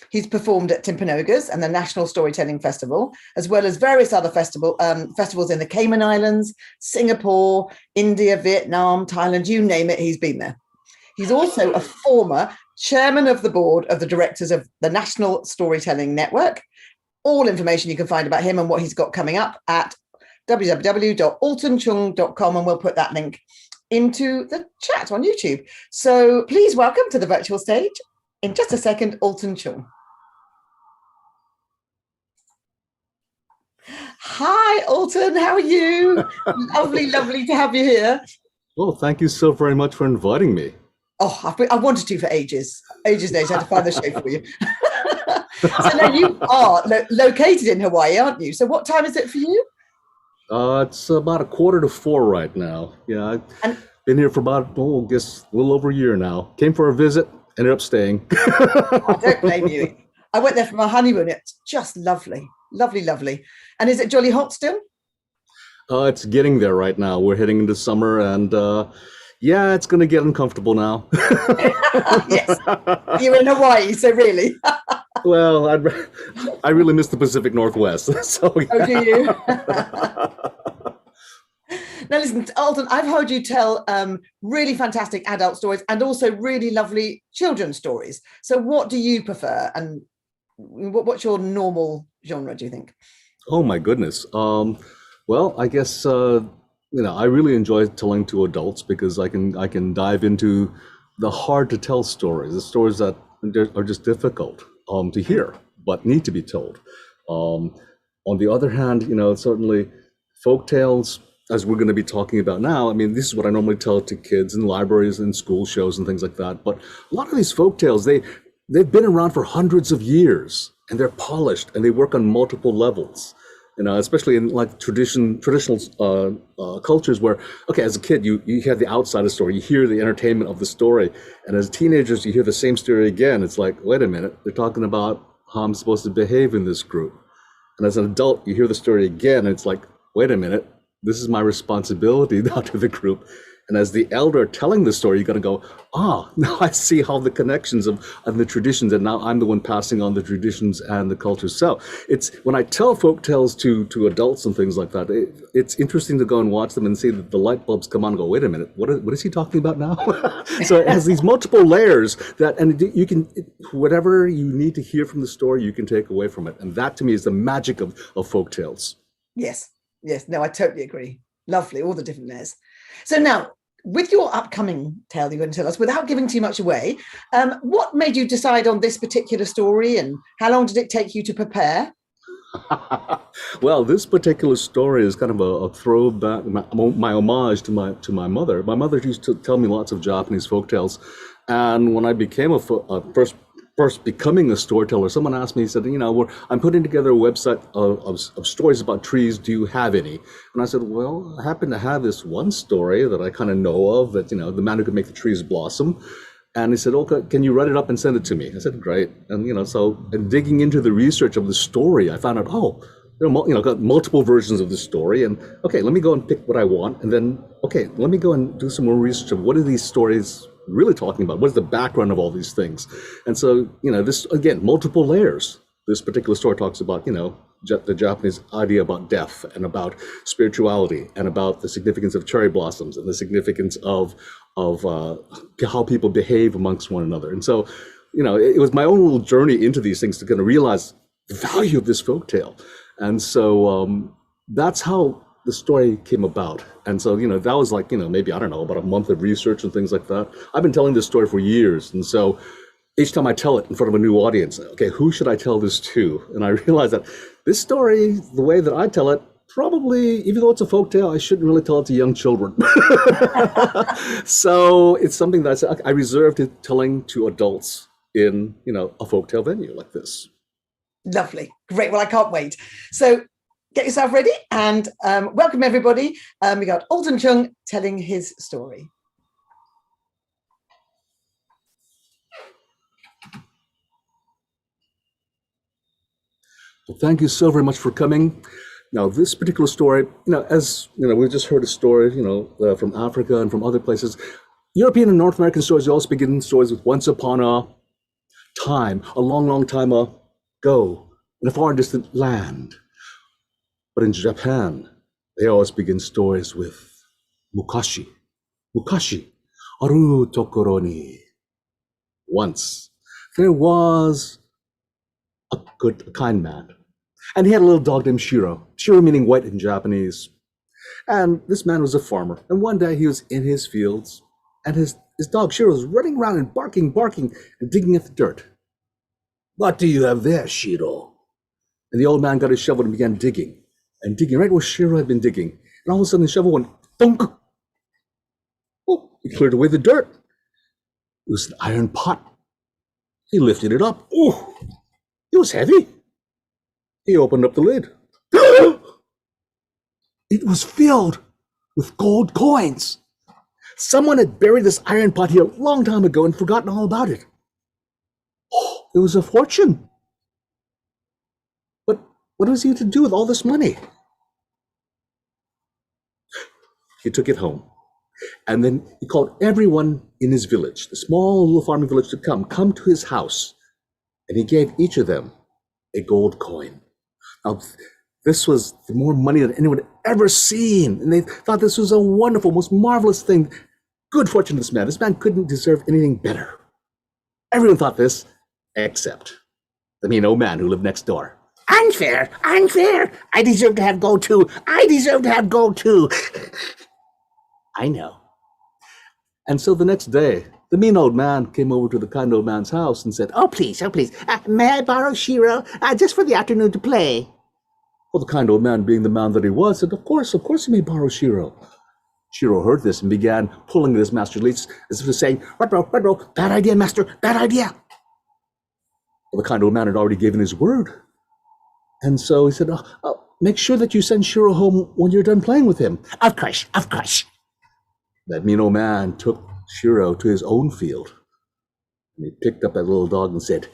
He's performed at Timpanogas and the National Storytelling Festival, as well as various other festivals in the Cayman Islands, Singapore, India, Vietnam, Thailand, you name it, he's been there. He's also a former chairman of the board of the directors of the National Storytelling Network. All information you can find about him and what he's got coming up at www.altonchung.com, and we'll put that link into the chat on YouTube. So please welcome to the virtual stage, in just a second, Alton Chung. Hi, Alton, how are you? Lovely to have you here. Well, thank you so very much for inviting me. Oh, I wanted to for ages days. I had to find the show for you. So now you are located in Hawaii, aren't you? So what time is it for you? It's about 3:45 right now. Yeah, I've been here for about, I guess, a little over a year now. Came for a visit, ended up staying. I don't blame you. I went there for my honeymoon. It's just lovely. And is it jolly hot still? It's getting there right now. We're heading into summer, and yeah, it's going to get uncomfortable now. Yes, you're in Hawaii, so really. Well, I really miss the Pacific Northwest. So, yeah. Oh, do you? Now listen, Alton, I've heard you tell really fantastic adult stories and also really lovely children's stories. So what do you prefer, and what's your normal genre, do you think? Oh my goodness. Well, I guess I really enjoy telling to adults because I can dive into the hard to tell stories, the stories that are just difficult to hear but need to be told. On the other hand, certainly folktales, as we're going to be talking about now, I mean, this is what I normally tell to kids in libraries and school shows and things like that. But a lot of these folktales, they've been around for hundreds of years, and they're polished and they work on multiple levels. Especially in like traditional cultures where, okay, as a kid, you hear the outside of the story, you hear the entertainment of the story. And as teenagers, you hear the same story again. It's like, wait a minute, they're talking about how I'm supposed to behave in this group. And as an adult, you hear the story again, and it's like, wait a minute, this is my responsibility now to the group. And as the elder telling the story, you're going to go, now I see how the connections of the traditions, and now I'm the one passing on the traditions and the culture. So it's when I tell folk tales to adults and things like that, it's interesting to go and watch them and see that the light bulbs come on and go, wait a minute, what is he talking about now? So it has these multiple layers and you can, whatever you need to hear from the story, you can take away from it. And that to me is the magic of folk tales. Yes, no, I totally agree. Lovely, all the different layers. So now, with your upcoming tale you're going to tell us, without giving too much away, what made you decide on this particular story, and how long did it take you to prepare? Well, this particular story is kind of a throwback, my homage to my mother. My mother used to tell me lots of Japanese folktales, and when I became first becoming a storyteller, someone asked me, he said, I'm putting together a website of stories about trees. Do you have any? And I said, well, I happen to have this one story that I kind of know of, that, the man who could make the trees blossom. And he said, okay, can you write it up and send it to me? I said, great. And, so digging into the research of the story, I found out, there are, got multiple versions of the story. And okay, let me go and pick what I want. And then, okay, let me go and do some more research of what are these stories really talking about? What is the background of all these things? And so, this, again, multiple layers. This particular story talks about, the Japanese idea about death and about spirituality and about the significance of cherry blossoms and the significance of how people behave amongst one another. And so, it was my own little journey into these things to kind of realize the value of this folktale. And so that's how the story came about. And so, that was like, maybe, I don't know, about a month of research and things like that. I've been telling this story for years. And so each time I tell it in front of a new audience, okay, who should I tell this to? And I realized that this story, the way that I tell it, probably, even though it's a folktale, I shouldn't really tell it to young children. So it's something that I reserved it telling to adults in, a folktale venue like this. Lovely. Great. Well, I can't wait. So get yourself ready and welcome everybody. We got Alton Chung telling his story. Well, thank you so very much for coming. Now, this particular story, as we just heard a story, from Africa and from other places. European and North American stories also begin stories with once upon a time, a long, long time ago, in a far and distant land. But in Japan, they always begin stories with mukashi, mukashi, aru tokoro ni. Once, there was a kind man, and he had a little dog named Shiro. Shiro meaning white in Japanese. And this man was a farmer, and one day he was in his fields, and his dog Shiro was running around and barking, and digging at the dirt. "What do you have there, Shiro?" And the old man got his shovel and began digging, and digging right where Shiro had been digging. And all of a sudden the shovel went thunk. Oh, he cleared away the dirt. It was an iron pot. He lifted it up. Oh, it was heavy. He opened up the lid. It was filled with gold coins. Someone had buried this iron pot here a long time ago and forgotten all about it. Oh, it was a fortune. But what was he to do with all this money? He took it home. And then he called everyone in his village, the small little farming village, to come to his house. And he gave each of them a gold coin. Now, this was more money than anyone had ever seen. And they thought this was a wonderful, most marvelous thing. Good fortune to this man. This man couldn't deserve anything better. Everyone thought this, except the mean old man who lived next door. "Unfair, unfair. I deserve to have gold too. I deserve to have gold too." I know. And so the next day, the mean old man came over to the kind old man's house and said, oh, please, may I borrow Shiro just for the afternoon to play?" Well, the kind old man, being the man that he was, said, of course you may borrow Shiro. Shiro heard this and began pulling at his master's leash as if to saying, "What bro, bad idea, master, bad idea." Well, the kind old man had already given his word. And so he said, make sure that you send Shiro home when you're done playing with him. Of course. That mean old man took Shiro to his own field. And he picked up that little dog and said,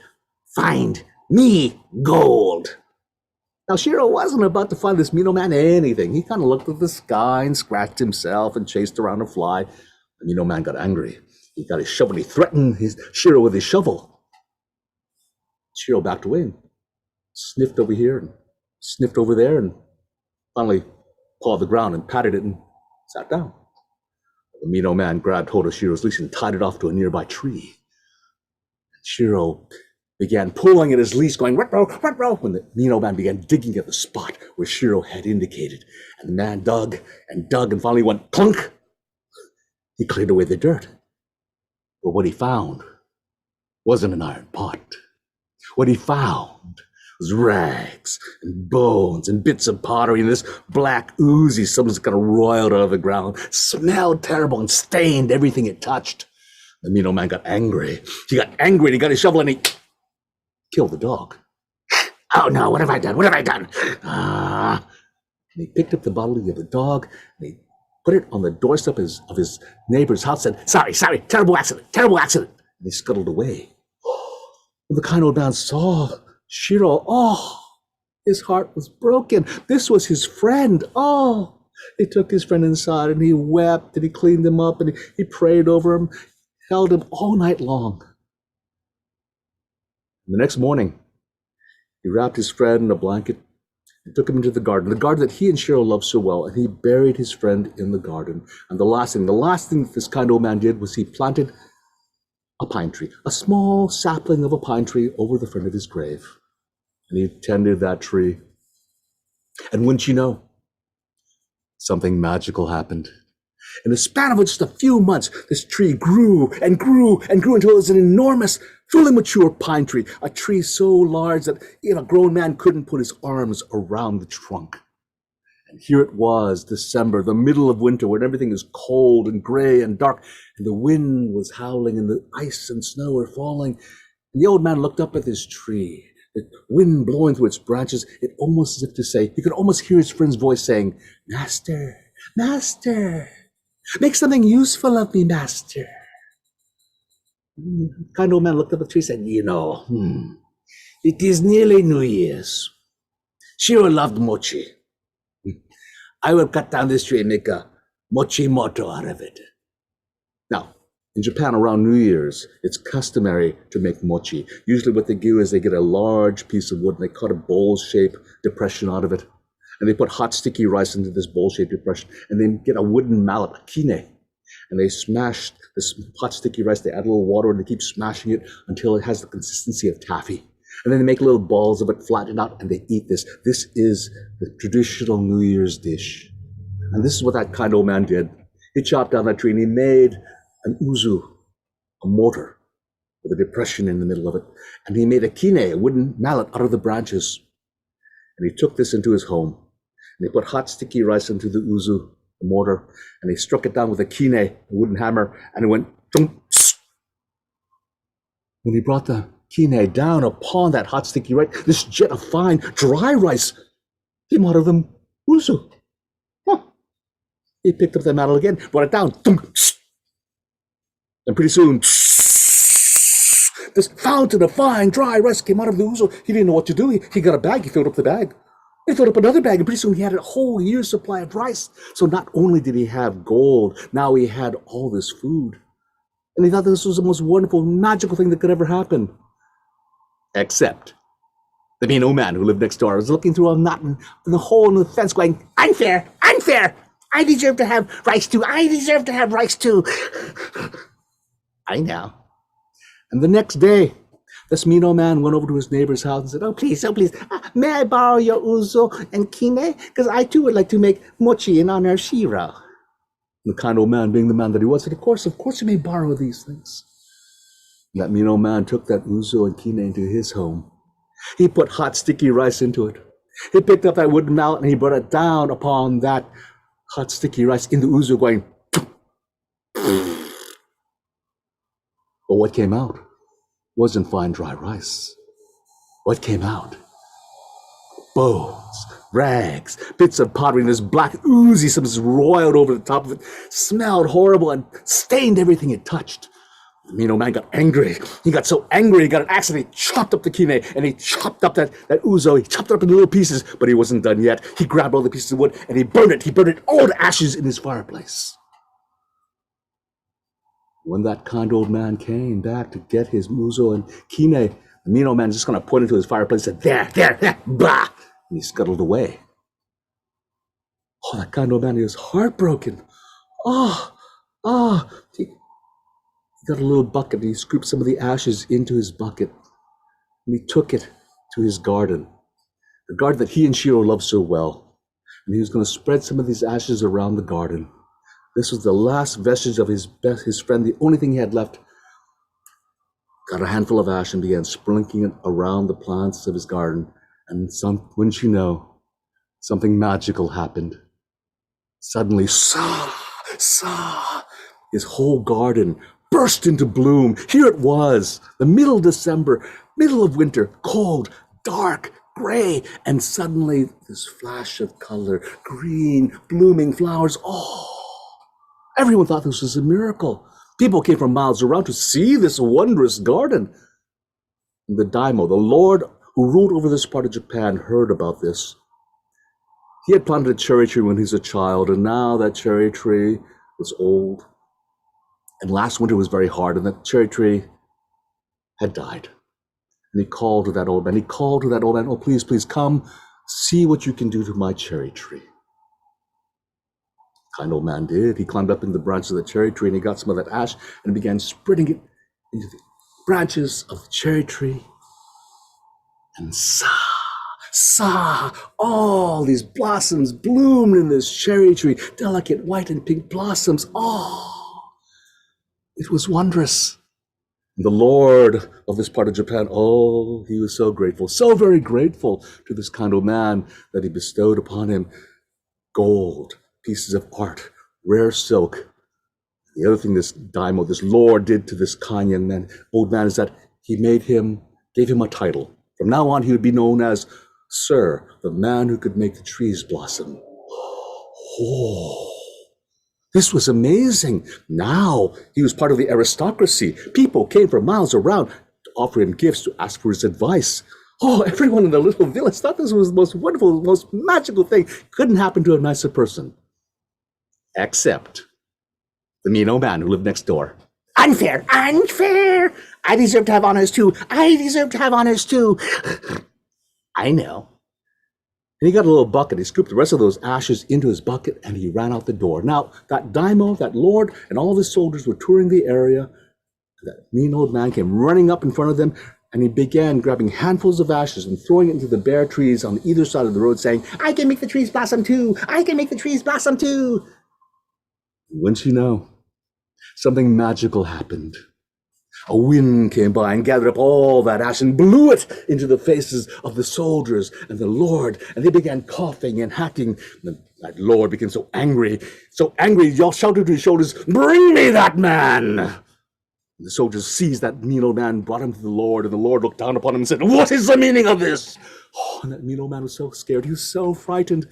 "Find me gold." Now, Shiro wasn't about to find this mean old man anything. He kind of looked at the sky and scratched himself and chased around a fly. The mean old man got angry. He got his shovel and he threatened Shiro with his shovel. Shiro backed away and sniffed over here and sniffed over there and finally pawed the ground and patted it and sat down. The mean old man grabbed hold of Shiro's leash and tied it off to a nearby tree. Shiro began pulling at his leash, going, "What bro, when the mean old man began digging at the spot where Shiro had indicated. And the man dug and finally went clunk. He cleared away the dirt. But what he found wasn't an iron pot. What he found was rags and bones and bits of pottery and this black oozy substance kind of roiled out of the ground, smelled terrible and stained everything it touched. The mean old man got angry. He got angry and he got his shovel and he killed the dog. "Oh no, what have I done? And he picked up the body of the dog and he put it on the doorstep of his neighbor's house and said, sorry, terrible accident. And he scuttled away. When the kind old man saw Shiro, his heart was broken. This was his friend. He took his friend inside and he wept and he cleaned him up and he prayed over him, held him all night long. And the next morning, he wrapped his friend in a blanket and took him into the garden that he and Shiro loved so well, and he buried his friend in the garden. And the last thing that this kind old man did was he planted a pine tree, a small sapling of a pine tree over the front of his grave. And he tended that tree. And wouldn't you know, something magical happened. In the span of just a few months, this tree grew and grew and grew until it was an enormous, fully mature pine tree, a tree so large that even a grown man couldn't put his arms around the trunk. And here it was, December, the middle of winter, when everything is cold and gray and dark, and the wind was howling and the ice and snow were falling. And the old man looked up at this tree, the wind blowing through its branches, it almost as if to say, he could almost hear his friend's voice saying, "Master, master, make something useful of me, master." The kind old man looked up at the tree and said, it is nearly New Year's. Shiro loved mochi. I will cut down this tree and make a mochi moto out of it. Now, In Japan, around New Year's, it's customary to make mochi. Usually what they do is they get a large piece of wood and they cut a bowl-shaped depression out of it. And they put hot, sticky rice into this bowl-shaped depression. And they get a wooden mallet, a kine. And they smash this hot, sticky rice. They add a little water and they keep smashing it until it has the consistency of taffy. And then they make little balls of it, flatten it out, and they eat this. This is the traditional New Year's dish. And this is what that kind old man did. He chopped down that tree and he made an uzu, a mortar with a depression in the middle of it. And he made a kine, a wooden mallet, out of the branches. And he took this into his home. And he put hot, sticky rice into the uzu, the mortar, and he struck it down with a kine, a wooden hammer, and it went thump. When he brought the kine down upon that hot, sticky rice, this jet of fine, dry rice came out of the uzu. Huh. He picked up the mallet again, brought it down, thump. And pretty soon, this fountain of fine, dry rice came out of the ouzo. He didn't know what to do. He got a bag. He filled up the bag. He filled up another bag. And pretty soon, he had a whole year's supply of rice. So not only did he have gold, now he had all this food. And he thought this was the most wonderful, magical thing that could ever happen. Except the mean old man who lived next door was looking through a knot in the hole in the fence going, "Unfair, unfair. I deserve to have rice too. I deserve to have rice too." I know. And the next day, this mean old man went over to his neighbor's house and said, oh, please, may I borrow your uzo and kine? Because I too would like to make mochi in honor of Shiro. The kind old man, being the man that he was, said, of course you may borrow these things. And that mean old man took that uzo and kine into his home. He put hot, sticky rice into it. He picked up that wooden mallet and he brought it down upon that hot, sticky rice in the uzo going, but what came out wasn't fine, dry rice. What came out? Bones, rags, bits of pottery, and this black oozy substance roiled over the top of it, smelled horrible and stained everything it touched. The mean old man got angry. He got so angry, he got an axe and he chopped up the kine and he chopped up that ouzo. He chopped it up into little pieces, but he wasn't done yet. He grabbed all the pieces of wood and he burned it. He burned it all to ashes in his fireplace. When that kind old man came back to get his ouzo and kine, the mean old man just kind of pointed to his fireplace and said, there, bah! And he scuttled away. Oh, that kind old man, he was heartbroken. He got a little bucket and he scooped some of the ashes into his bucket and he took it to his garden, the garden that he and Shiro loved so well. And he was going to spread some of these ashes around the garden. This was the last vestige of his friend, the only thing he had left. Got a handful of ash and began sprinkling it around the plants of his garden. And wouldn't you know, something magical happened. Suddenly, his whole garden burst into bloom. Here it was, the middle of December, middle of winter, cold, dark, gray, and suddenly this flash of color, green, blooming flowers. Everyone thought this was a miracle. People came from miles around to see this wondrous garden. And the daimyo, the lord who ruled over this part of Japan, heard about this. He had planted a cherry tree when he was a child, and now that cherry tree was old. And last winter was very hard, and that cherry tree had died. And he called to that old man. Oh, please, come, see what you can do to my cherry tree. Kind old man did. He climbed up in the branches of the cherry tree and he got some of that ash and began spreading it into the branches of the cherry tree. And all these blossoms bloomed in this cherry tree, delicate white and pink blossoms. It was wondrous. The lord of this part of Japan, he was so grateful, so very grateful to this kind old man that he bestowed upon him gold, pieces of art, rare silk. The other thing this daimyo, this lord, did to this kind young man, old man, is that he gave him a title. From now on, he would be known as Sir, the man who could make the trees blossom. This was amazing. Now he was part of the aristocracy. People came from miles around to offer him gifts, to ask for his advice. Everyone in the little village thought this was the most wonderful, most magical thing. Couldn't happen to a nicer person. Except the mean old man who lived next door. Unfair, unfair. I deserve to have honors too. I deserve to have honors too. I know. And he got a little bucket. He scooped the rest of those ashes into his bucket and he ran out the door. Now, that daimyo, that lord, and all of his soldiers were touring the area. That mean old man came running up in front of them and he began grabbing handfuls of ashes and throwing it into the bare trees on either side of the road, saying, I can make the trees blossom too. I can make the trees blossom too. Wouldn't you know, something magical happened. A wind came by and gathered up all that ash and blew it into the faces of the soldiers and the Lord, and they began coughing and hacking. That Lord became so angry, he all shouted to his shoulders, bring me that man! And the soldiers seized that mean old man, brought him to the Lord, and the Lord looked down upon him and said, what is the meaning of this? Oh, and that mean old man was so scared, he was so frightened.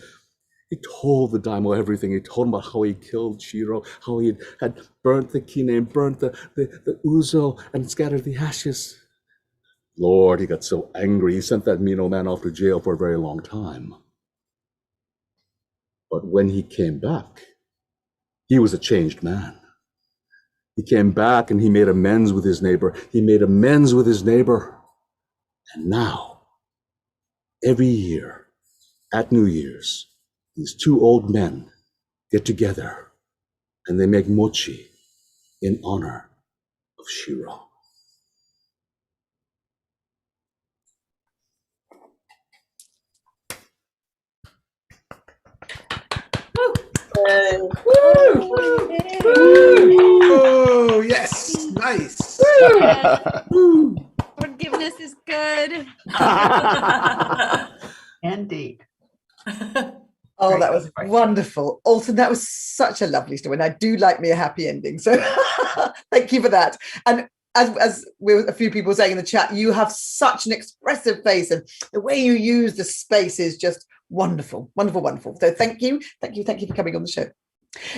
He told the daimyo everything. He told him about how he killed Shiro, how he had burnt the kine and burnt the uzo and scattered the ashes. Lord, he got so angry, he sent that mean old man off to jail for a very long time. But when he came back, he was a changed man. He came back and he made amends with his neighbor. He made amends with his neighbor. And now, every year at New Year's, these two old men get together and they make mochi in honor of Shiro. Oh, yes. Nice. Forgiveness is good. Indeed. Oh, that was wonderful. Alton, that was such a lovely story. And I do like me a happy ending. So thank you for that. And as a few people saying in the chat, you have such an expressive face and the way you use the space is just wonderful, wonderful, wonderful. So thank you for coming on the show.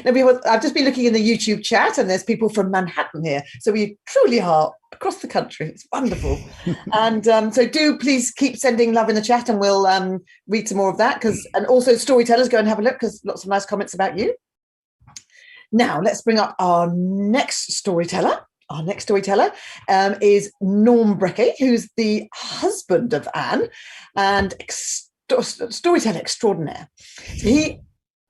Now, I've just been looking in the YouTube chat and there's people from Manhattan here. So we truly are across the country. It's wonderful. And so do please keep sending love in the chat and we'll read some more of that. And also Storytellers, go and have a look because lots of nice comments about you. Now, let's bring up our next storyteller. Our next storyteller is Norm Brecke, who's the husband of Anne and storyteller extraordinaire. So he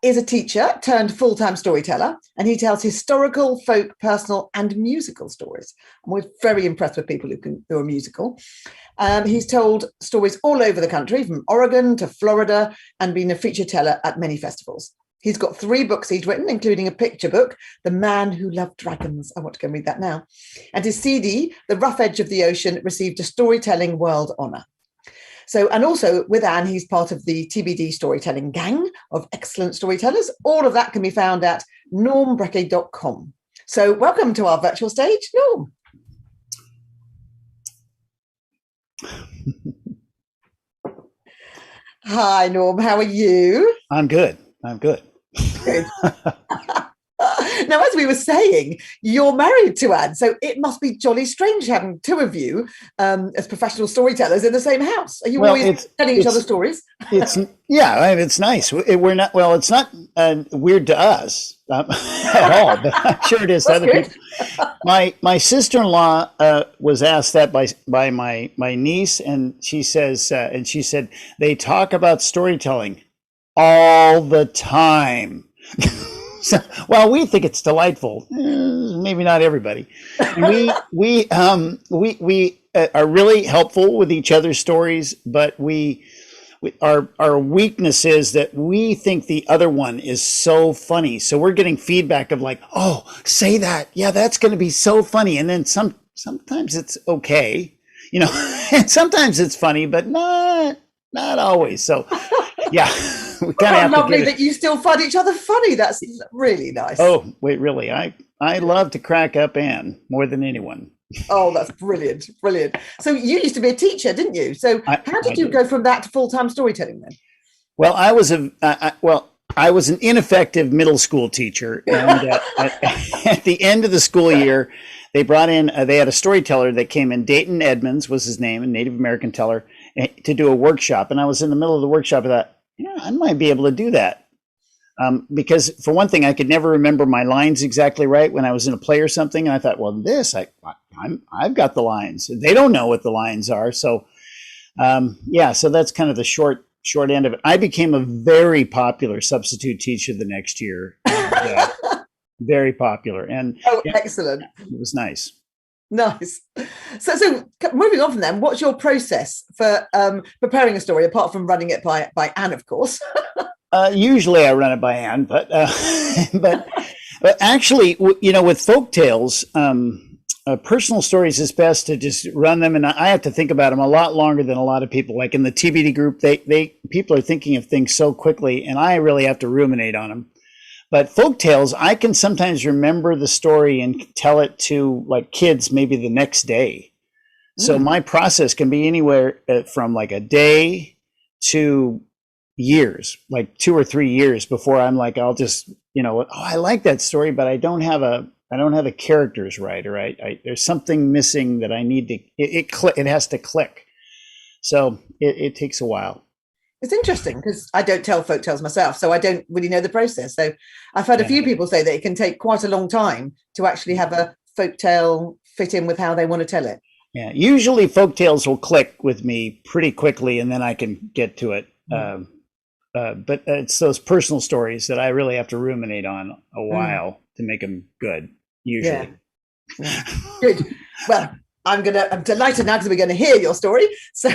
is a teacher turned full-time storyteller, and he tells historical, folk, personal, and musical stories. And we're very impressed with people who are musical. He's told stories all over the country, from Oregon to Florida, and been a feature teller at many festivals. He's got 3 books he's written, including a picture book, The Man Who Loved Dragons. I want to go and read that now. And his CD, The Rough Edge of the Ocean, received a Storytelling World Honour. So, and also with Anne, he's part of the TBD storytelling gang of excellent storytellers. All of that can be found at normbrecke.com. So welcome to our virtual stage, Norm. Hi, Norm. How are you? I'm good. Good. Now, as we were saying, you're married to Anne, so it must be jolly strange having 2 of you as professional storytellers in the same house. Are you always telling each other stories? It's nice. We're not. Well, it's not weird to us at all, but I'm sure it is to other people. My sister-in-law was asked that by my niece, and she said they talk about storytelling all the time. So, well, we think it's delightful. Maybe not everybody. We are really helpful with each other's stories, but our weakness is that we think the other one is so funny. So we're getting feedback of like, oh, say that. Yeah, that's going to be so funny. And then sometimes it's okay, and sometimes it's funny, but not always. So yeah. Lovely that you still find each other funny. That's really nice. Oh, wait, really? I love to crack up Anne more than anyone. Oh, that's brilliant. Brilliant. So you used to be a teacher, didn't you? So how did you go from that to full-time storytelling then? Well, I was an ineffective middle school teacher. And at the end of the school year, they brought in, they had a storyteller that came in. Dayton Edmonds was his name, a Native American teller, to do a workshop. And I was in the middle of the workshop and I thought, I might be able to do that. Because for one thing, I could never remember my lines exactly right when I was in a play or something. And I thought, well, I've got the lines. They don't know what the lines are. So, so that's kind of the short end of it. I became a very popular substitute teacher the next year. And, very popular. And excellent. It was nice. Nice. So moving on from them, what's your process for preparing a story, apart from running it by Anne, of course? Usually I run it by Anne, but actually, with folktales, personal stories is best to just run them, and I have to think about them a lot longer than a lot of people. Like in the TBD group, people are thinking of things so quickly, and I really have to ruminate on them. But folktales, I can sometimes remember the story and tell it to like kids maybe the next day. So my process can be anywhere from like a day to years, like 2 or 3 years before I'm like, I'll just, I like that story, but I don't have the characters right, or there's something missing that I need to, it has to click. So it takes a while. It's interesting because I don't tell folktales myself, so I don't really know the process. So I've heard a few people say that it can take quite a long time to actually have a folktale fit in with how they want to tell it. Yeah, usually folktales will click with me pretty quickly, and then I can get to it. But it's those personal stories that I really have to ruminate on a while to make them good, usually. Yeah. Good. Well, I'm delighted now because we're going to hear your story. So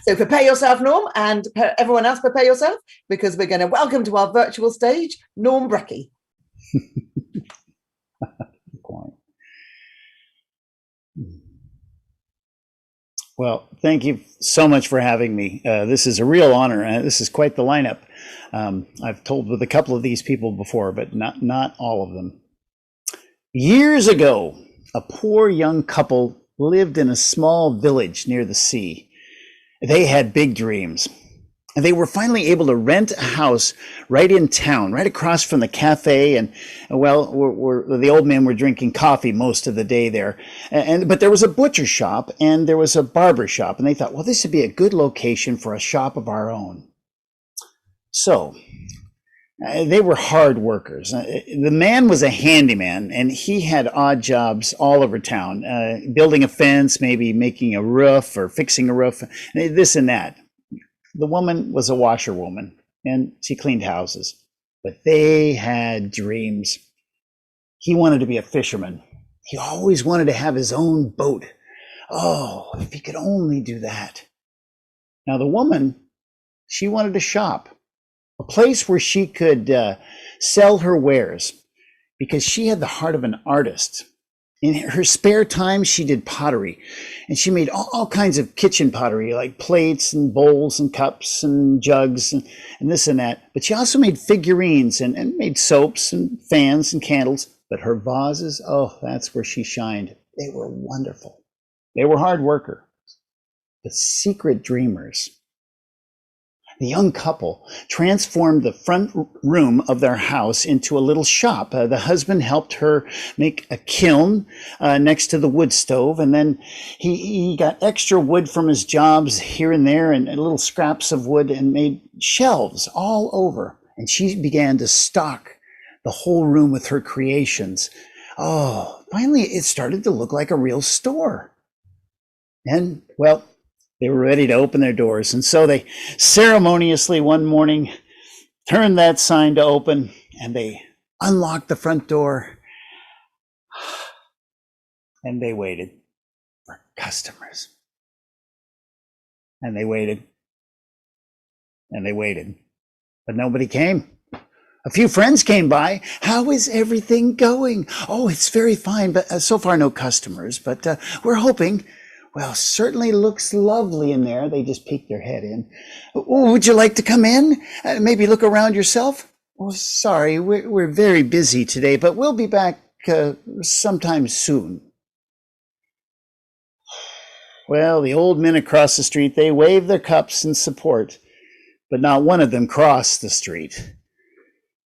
prepare yourself, Norm, and everyone else prepare yourself, because we're going to welcome to our virtual stage, Norm Brecke. Well, thank you so much for having me. This is a real honor. This is quite the lineup. I've told with a couple of these people before, but not all of them. Years ago, a poor young couple lived in a small village near the sea. They had big dreams. And they were finally able to rent a house right in town, right across from the cafe. And the old men were drinking coffee most of the day there. But there was a butcher shop and there was a barber shop. And they thought, well, this would be a good location for a shop of our own. So they were hard workers. The man was a handyman, and he had odd jobs all over town, building a fence, maybe making a roof or fixing a roof, this and that. The woman was a washerwoman, and she cleaned houses. But they had dreams. He wanted to be a fisherman. He always wanted to have his own boat. Oh, if he could only do that. Now, the woman, she wanted to shop. A place where she could sell her wares, because she had the heart of an artist. In her spare time, she did pottery, and she made all kinds of kitchen pottery, like plates and bowls and cups and jugs and this and that. But she also made figurines and made soaps and fans and candles. But her vases, that's where she shined. They were wonderful. They were hard workers, but secret dreamers. The young couple transformed the front room of their house into a little shop. The husband helped her make a kiln next to the wood stove, and then he got extra wood from his jobs here and there, and little scraps of wood, and made shelves all over. And she began to stock the whole room with her creations. Finally, it started to look like a real store. And, well, they were ready to open their doors. And so they ceremoniously one morning turned that sign to open, and they unlocked the front door, and they waited for customers. And they waited, and they waited, but nobody came. A few friends came by. How is everything going? Oh, it's very fine, but so far no customers, but we're hoping. Well, certainly looks lovely in there. They just peeked their head in. Would you like to come in? Maybe look around yourself? Oh, sorry, we're very busy today, but we'll be back sometime soon. Well, the old men across the street, they waved their cups in support, but not one of them crossed the street.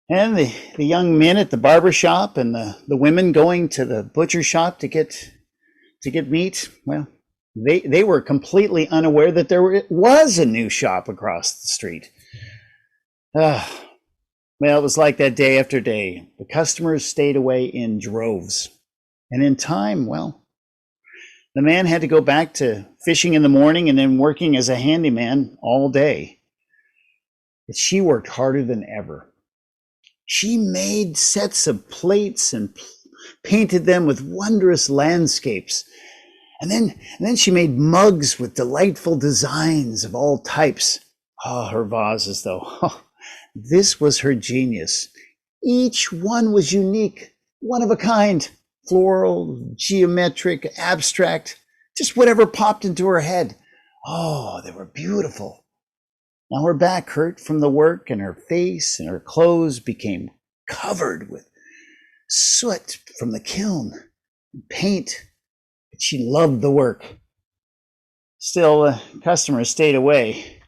And the young men at the barber shop and the women going to the butcher shop to get meat, well, they were completely unaware that there was a new shop across the street. Well, it was like that day after day. The customers stayed away in droves. And in time, well, the man had to go back to fishing in the morning and then working as a handyman all day. But she worked harder than ever. She made sets of plates and painted them with wondrous landscapes. And then she made mugs with delightful designs of all types. Oh, her vases, though. Oh, this was her genius. Each one was unique, one of a kind, floral, geometric, abstract, just whatever popped into her head. Oh, they were beautiful. Now her back hurt from the work, and her face and her clothes became covered with soot from the kiln and paint. But she loved the work. Still, the customers stayed away.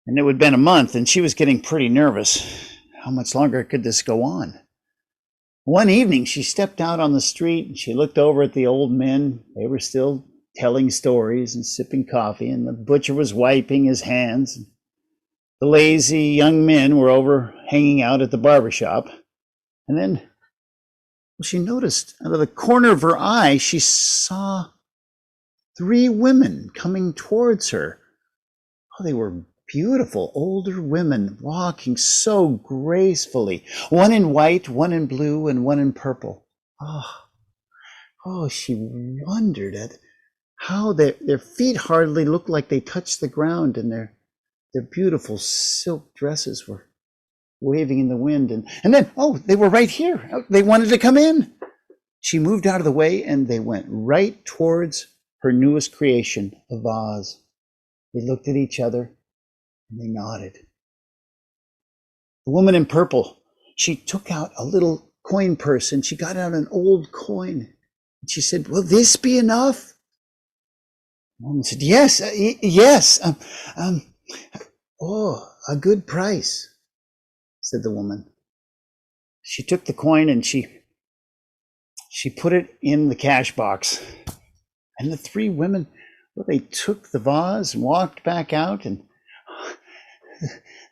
And it had been a month, and she was getting pretty nervous. How much longer could this go on? One evening, she stepped out on the street, and she looked over at the old men. They were still telling stories and sipping coffee, and the butcher was wiping his hands. The lazy young men were over hanging out at the barber shop. And then, well, she noticed out of the corner of her eye, she saw 3 women coming towards her. Oh, they were beautiful older women walking so gracefully, one in white, one in blue, and one in purple. Oh, she wondered at how their feet hardly looked like they touched the ground, and their beautiful silk dresses were waving in the wind. And then, oh, they were right here. They wanted to come in. She moved out of the way, and they went right towards her newest creation, a vase. They looked at each other, and they nodded. The woman in purple, she took out a little coin purse, and she got out an old coin. And she said, "Will this be enough?" The woman said, "Yes, yes. Oh, a good price," said the woman. She took the coin and she put it in the cash box. And the 3 women, well, they took the vase and walked back out, and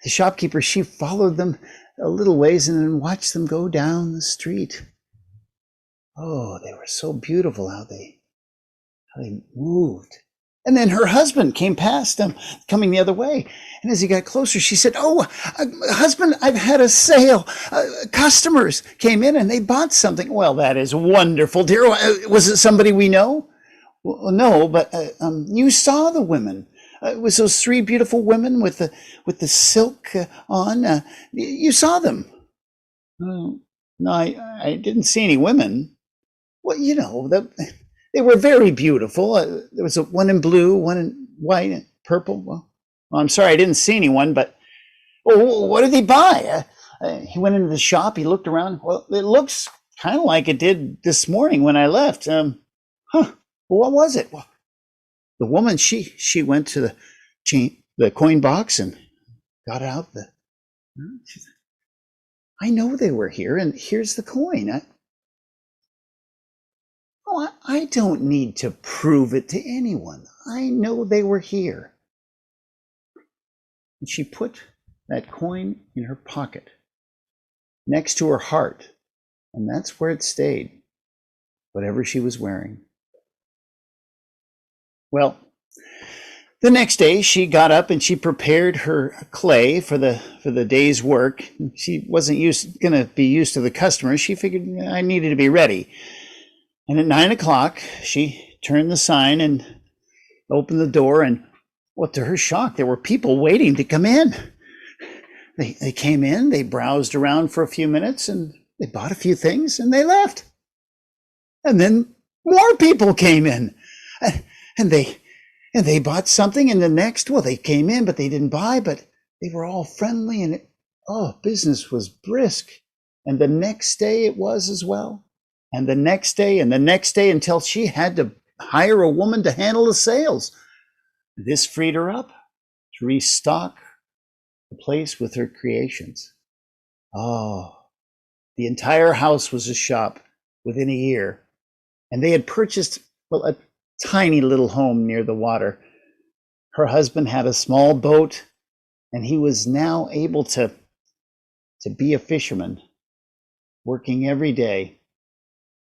the shopkeeper, she followed them a little ways and then watched them go down the street. Oh, they were so beautiful how they moved. And then her husband came past them, coming the other way. And as he got closer, she said, "Oh, husband, I've had a sale. Customers came in and they bought something." "Well, that is wonderful, dear. Was it somebody we know?" "Well, no, but you saw the women. It was those 3 beautiful women with the silk on. You saw them." "No, I didn't see any women." "Well, you know, they were very beautiful. There was one in blue, one in white, and purple." Well, I'm sorry, I didn't see anyone, but what did he buy?" He went into the shop, he looked around. "Well, it looks kind of like it did this morning when I left." Well, what was it?" "Well, the woman, she went to the coin box and got out she said, "I know they were here, and here's the coin. I don't need to prove it to anyone. I know they were here." And she put that coin in her pocket next to her heart, and that's where it stayed, whatever she was wearing. Well, the next day she got up and she prepared her clay for the day's work. She wasn't going to be used to the customers. She figured I needed to be ready. And at 9 o'clock, she turned the sign and opened the door, and well, to her shock, there were people waiting to come in. They came in, they browsed around for a few minutes, and they bought a few things, and they left. And then more people came in, and they bought something, and the next, well, they came in, but they didn't buy, but they were all friendly, and business was brisk. And the next day it was as well. And the next day, and the next day, until she had to hire a woman to handle the sales. This freed her up to restock the place with her creations. Oh, the entire house was a shop within a year. And they had purchased, well, a tiny little home near the water. Her husband had a small boat, and he was now able to to be a fisherman, working every day.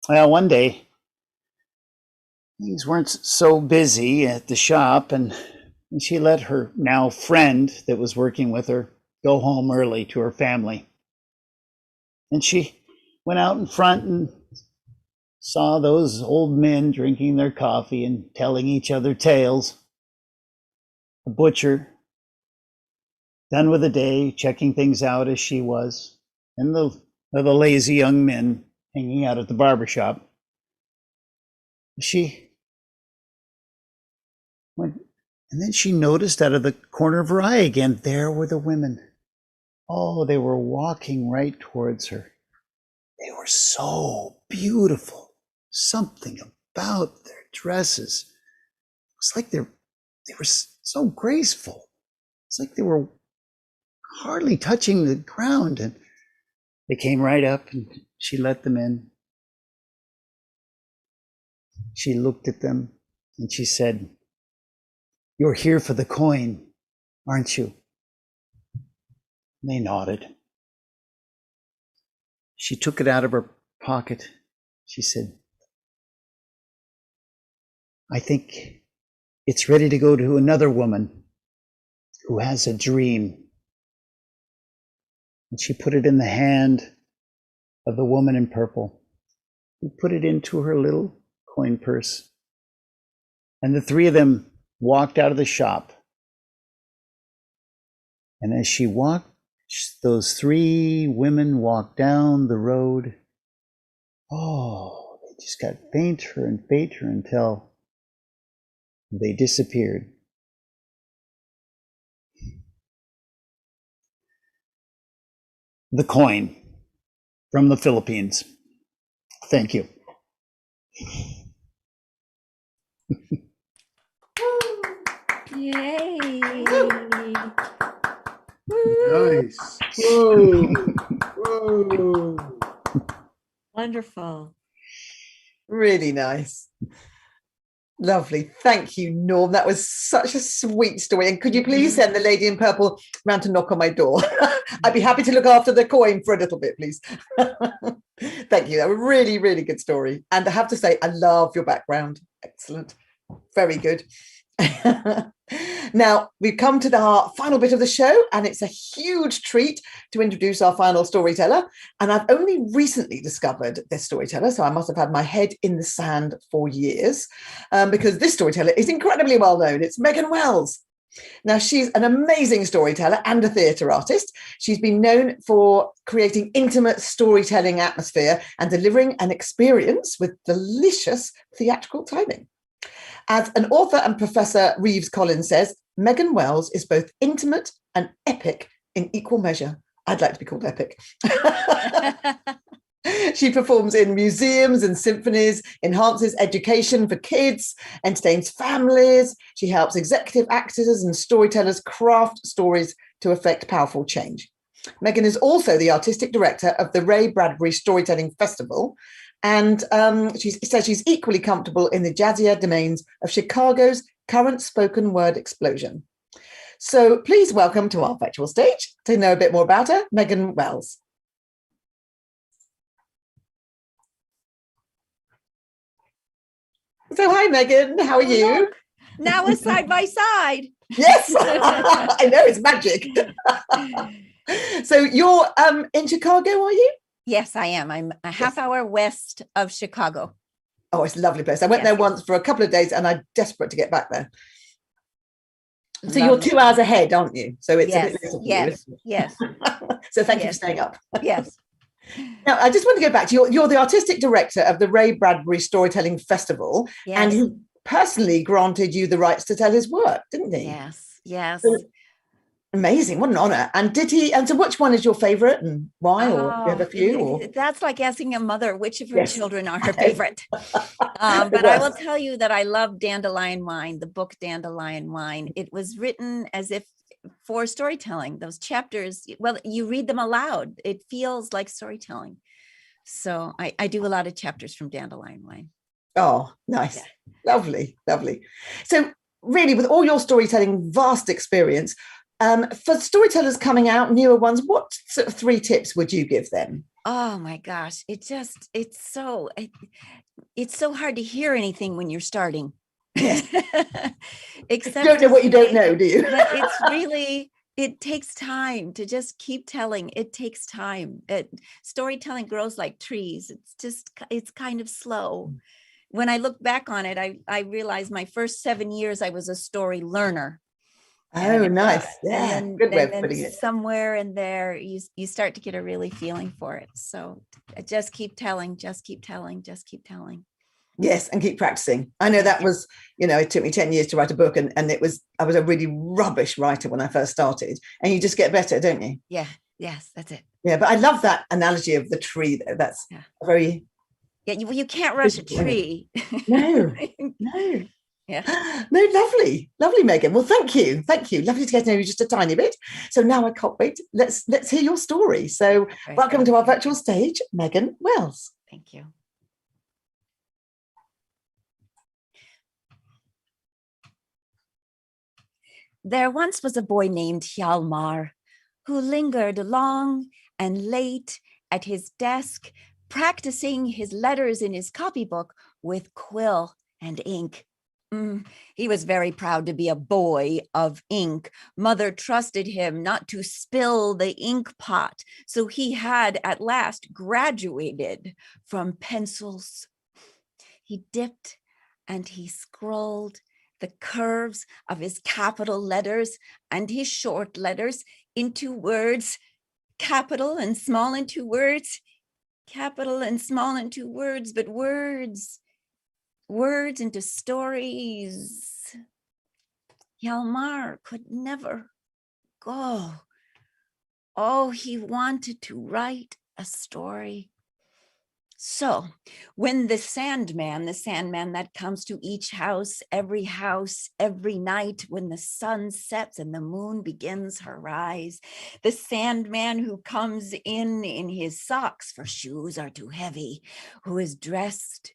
Well, one day, things weren't so busy at the shop, and she let her now friend that was working with her go home early to her family. And she went out in front and saw those old men drinking their coffee and telling each other tales. The butcher, done with the day, checking things out as she was, and the lazy young men hanging out at the barber shop. She went, and then she noticed out of the corner of her eye again, there were the women. Oh, they were walking right towards her. They were so beautiful. Something about their dresses. It was like they were so graceful. It's like they were hardly touching the ground. And they came right up and she let them in. She looked at them and she said, "You're here for the coin, aren't you?" They nodded. She took it out of her pocket. She said, "I think it's ready to go to another woman who has a dream." And she put it in the hand of the woman in purple, who put it into her little coin purse. And the three of them walked out of the shop. And as she walked, those three women walked down the road. Oh, they just got fainter and fainter until they disappeared. The coin from the Philippines. Thank you. Yay. Nice. Whoa. Whoa. Wonderful. Really nice. Lovely. Thank you, Norm. That was such a sweet story. And could you please send the lady in purple round to knock on my door? I'd be happy to look after the coin for a little bit, please. Thank you. That was a really, really good story. And I have to say, I love your background. Excellent. Very good. Now, we've come to the final bit of the show, and it's a huge treat to introduce our final storyteller. And I've only recently discovered this storyteller, so I must have had my head in the sand for years, because this storyteller is incredibly well known. It's Megan Wells. Now, she's an amazing storyteller and a theatre artist. She's been known for creating intimate storytelling atmosphere and delivering an experience with delicious theatrical timing. As an author and Professor Reeves Collins says, Megan Wells is both intimate and epic in equal measure. I'd like to be called epic. She performs in museums and symphonies, enhances education for kids, entertains families. She helps executive actors and storytellers craft stories to effect powerful change. Megan is also the artistic director of the Ray Bradbury Storytelling Festival, and she says she's equally comfortable in the jazzier domains of Chicago's current spoken word explosion. So please welcome to our virtual stage, to know a bit more about her, Megan Wells. So hi, Megan, how are you? Look, now we're side by side. Yes, I know, it's magic. So you're in Chicago, are you? Yes, I am. I'm a half hour west of Chicago. Oh, it's a lovely place. I went there once for a couple of days and I'm desperate to get back there. So you're 2 hours ahead, aren't you? So it's a bit later for you. Yes. So thank you for staying up. Yes. Now, I just want to go back to you're the artistic director of the Ray Bradbury Storytelling Festival, and he personally granted you the rights to tell his work, didn't he? Yes. So, amazing, what an honor. And did he, and so which one is your favorite and why, or do you have a few? Or? That's like asking a mother which of her children are her favorite. But I will tell you that I love Dandelion Wine, the book Dandelion Wine. It was written as if for storytelling. Those chapters, well, you read them aloud. It feels like storytelling. So I do a lot of chapters from Dandelion Wine. Oh, nice. Yeah. Lovely. So really, with all your storytelling vast experience, For storytellers coming out, newer ones, what sort of 3 tips would you give them? Oh my gosh, it's so hard to hear anything when you're starting. Yes. Except Don't know to what you don't say know, do you? that it's really, it takes time to just keep telling. It takes time. Storytelling grows like trees. It's kind of slow. When I look back on it, I realized my first 7 years I was a story learner. Oh, nice. Yeah, And good way of then putting it. somewhere in there, you start to get a really feeling for it. So just keep telling, just keep telling, just keep telling. Yes, and keep practicing. I know that was, it took me 10 years to write a book, and I was a really rubbish writer when I first started, and you just get better, don't you? Yeah, yes, that's it. Yeah, but I love that analogy of the tree, though. That's very... Yeah, you can't rush a tree. No. Yeah. No, lovely, Megan. Well, thank you. Lovely to get to know you just a tiny bit. So now I can't wait. Let's hear your story. So welcome to our virtual stage, Megan Wells. Thank you. There once was a boy named Hjalmar who lingered long and late at his desk, practicing his letters in his copybook with quill and ink. He was very proud to be a boy of ink. Mother trusted him not to spill the ink pot, so he had at last graduated from pencils. He dipped and he scrolled the curves of his capital letters and his short letters into words, capital and small into words, capital and small into words, but words into stories. Hjalmar could never go. Oh, he wanted to write a story. So when the Sandman that comes to each house every night when the sun sets and the moon begins her rise, the Sandman who comes in his socks, for shoes are too heavy, who is dressed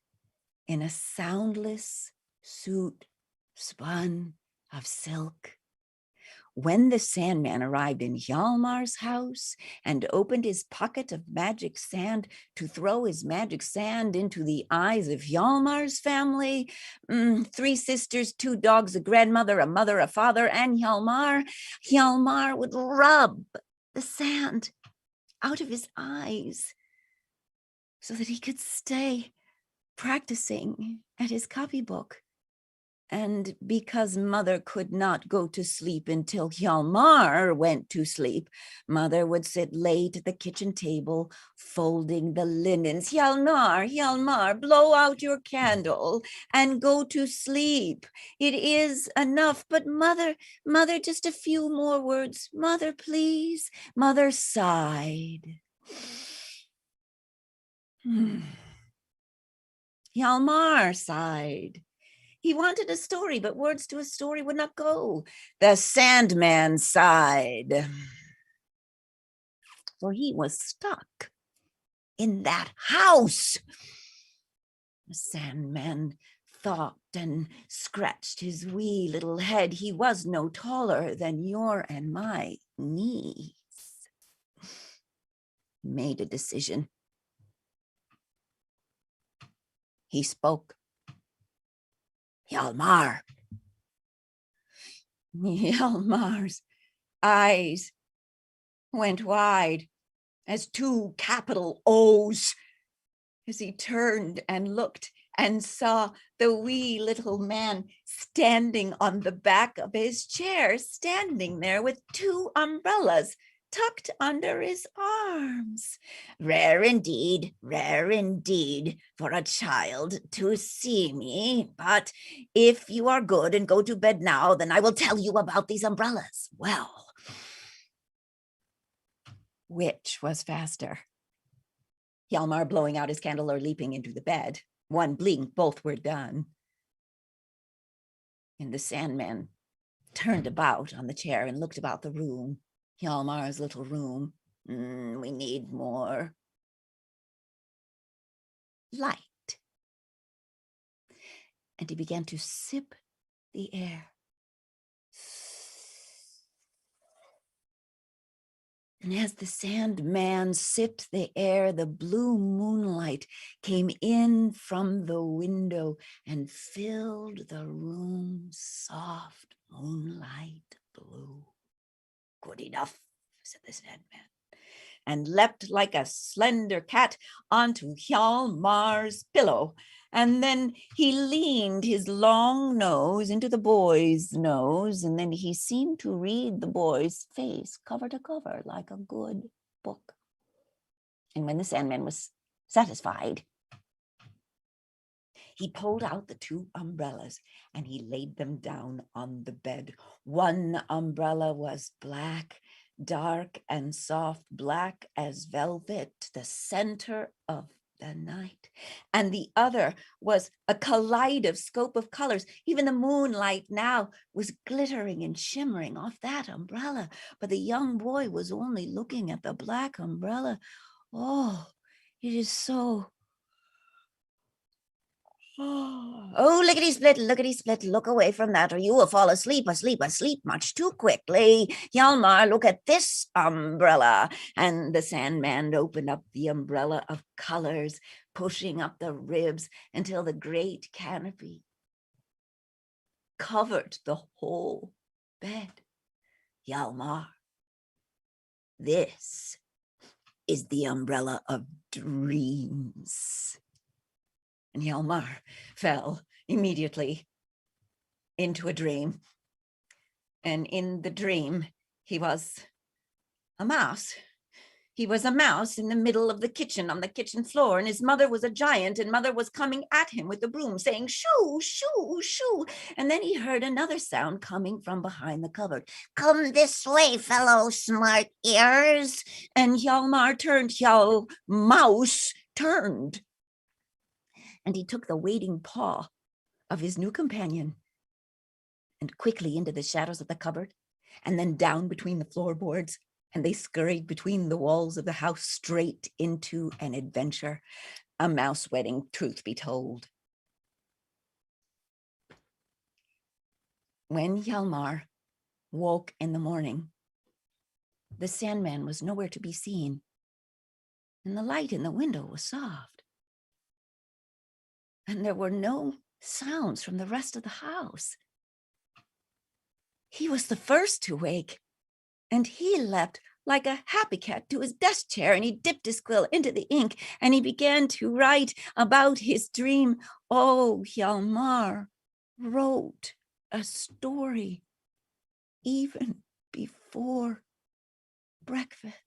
in a soundless suit spun of silk. When the Sandman arrived in Hjalmar's house and opened his pocket of magic sand to throw his magic sand into the eyes of Hjalmar's family, 3 sisters, 2 dogs, a grandmother, a mother, a father, and Hjalmar would rub the sand out of his eyes so that he could stay practicing at his copybook. And because Mother could not go to sleep until Hjalmar went to sleep, Mother would sit late at the kitchen table, folding the linens. Hjalmar, blow out your candle and go to sleep. It is enough, but Mother, just a few more words. Mother, please. Mother sighed. Hjalmar sighed. He wanted a story, but words to a story would not go. The Sandman sighed, for he was stuck in that house. The Sandman thought and scratched his wee little head. He was no taller than your and my knees. He made a decision. He spoke. Hjalmar's eyes went wide as 2 capital O's as he turned and looked and saw the wee little man standing on the back of his chair, standing there with 2 umbrellas tucked under his arms. Rare indeed, for a child to see me. But if you are good and go to bed now, then I will tell you about these umbrellas. Well, which was faster? Hjalmar blowing out his candle or leaping into the bed? One blink, both were done. And the Sandman turned about on the chair and looked about the room. Hjalmar's little room. We need more light. And he began to sip the air. And as the Sandman sipped the air, the blue moonlight came in from the window and filled the room, soft moonlight blue. Good enough, said the Sandman, and leapt like a slender cat onto Hjalmar's pillow. And then he leaned his long nose into the boy's nose, and then he seemed to read the boy's face cover to cover like a good book. And when the Sandman was satisfied, he pulled out the two umbrellas and he laid them down on the bed. One umbrella was black, dark and soft, black as velvet, the center of the night. And the other was a kaleidoscope of colors. Even the moonlight now was glittering and shimmering off that umbrella. But the young boy was only looking at the black umbrella. Oh, it is so... Oh, lickety-split, look away from that, or you will fall asleep much too quickly. Hjalmar, look at this umbrella. And the Sandman opened up the umbrella of colors, pushing up the ribs until the great canopy covered the whole bed. Hjalmar, this is the umbrella of dreams. And Hjalmar fell immediately into a dream. And in the dream, he was a mouse. He was a mouse in the middle of the kitchen, on the kitchen floor, and his mother was a giant, and mother was coming at him with the broom, saying, shoo, shoo, shoo. And then he heard another sound coming from behind the cupboard. Come this way, fellow smart ears. And Hjalmar turned, Mouse turned. And he took the waiting paw of his new companion and quickly into the shadows of the cupboard, and then down between the floorboards, and they scurried between the walls of the house straight into an adventure, a mouse wedding, truth be told. When Hjalmar woke in the morning, the Sandman was nowhere to be seen, and the light in the window was soft. And there were no sounds from the rest of the house. He was the first to wake, and he leapt like a happy cat to his desk chair, and he dipped his quill into the ink, and he began to write about his dream. Oh, Hjalmar wrote a story even before breakfast.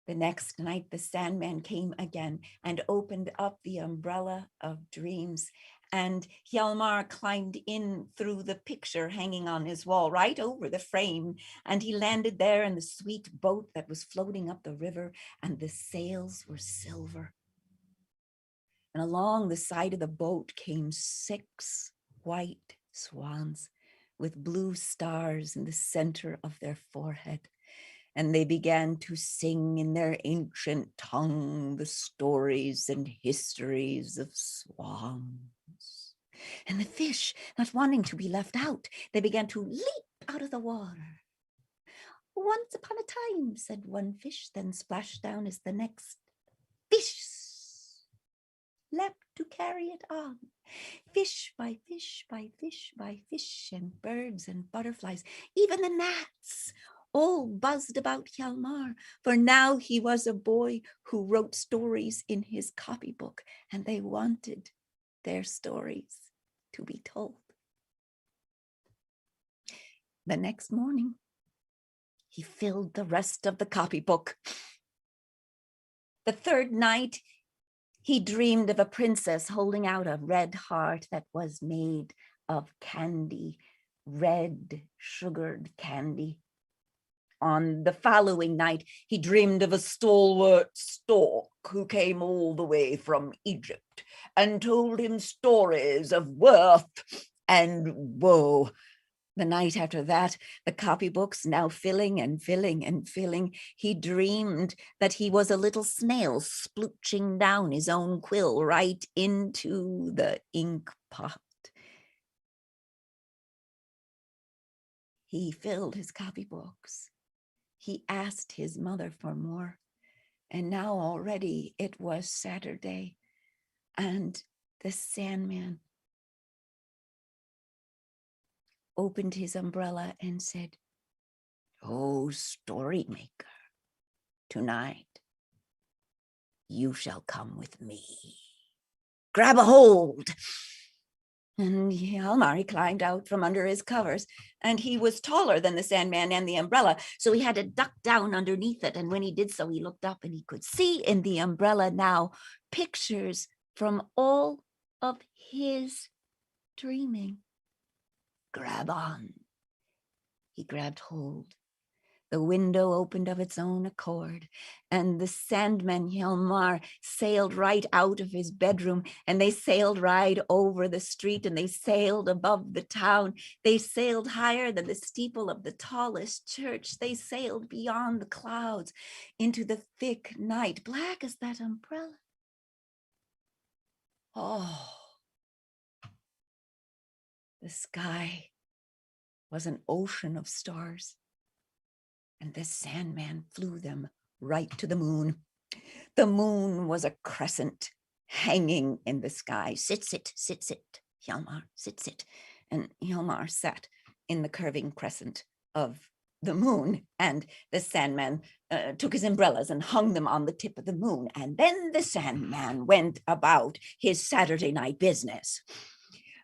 The next night, the Sandman came again and opened up the umbrella of dreams. And Hjalmar climbed in through the picture hanging on his wall, right over the frame. And he landed there in the sweet boat that was floating up the river, and the sails were silver. And along the side of the boat came 6 white swans with blue stars in the center of their forehead. And they began to sing in their ancient tongue the stories and histories of swans. And the fish, not wanting to be left out, they began to leap out of the water. Once upon a time, said one fish, then splashed down as the next fish leapt to carry it on. Fish by fish by fish by fish, and birds and butterflies, even the gnats, all buzzed about Hjalmar, for now he was a boy who wrote stories in his copybook, and they wanted their stories to be told. The next morning, he filled the rest of the copybook. The third night, he dreamed of a princess holding out a red heart that was made of candy, red sugared candy. On the following night, he dreamed of a stalwart stork who came all the way from Egypt and told him stories of worth and woe. The night after that, the copybooks now filling and filling and filling, he dreamed that he was a little snail splooching down his own quill right into the ink pot. He filled his copybooks. He asked his mother for more. And now already it was Saturday, and the Sandman opened his umbrella and said, "Oh, story maker, tonight you shall come with me. Grab a hold." And Hjalmar climbed out from under his covers, and he was taller than the Sandman and the umbrella, so he had to duck down underneath it. And when he did so, he looked up and he could see in the umbrella now pictures from all of his dreaming. Grab on. He grabbed hold. The window opened of its own accord, and the Sandman Hjalmar sailed right out of his bedroom, and they sailed right over the street, and they sailed above the town. They sailed higher than the steeple of the tallest church. They sailed beyond the clouds into the thick night, black as that umbrella. Oh, the sky was an ocean of stars, and the Sandman flew them right to the moon. The moon was a crescent hanging in the sky. Sit, Hjalmar, sit. And Hjalmar sat in the curving crescent of the moon, and the Sandman took his umbrellas and hung them on the tip of the moon. And then the Sandman went about his Saturday night business.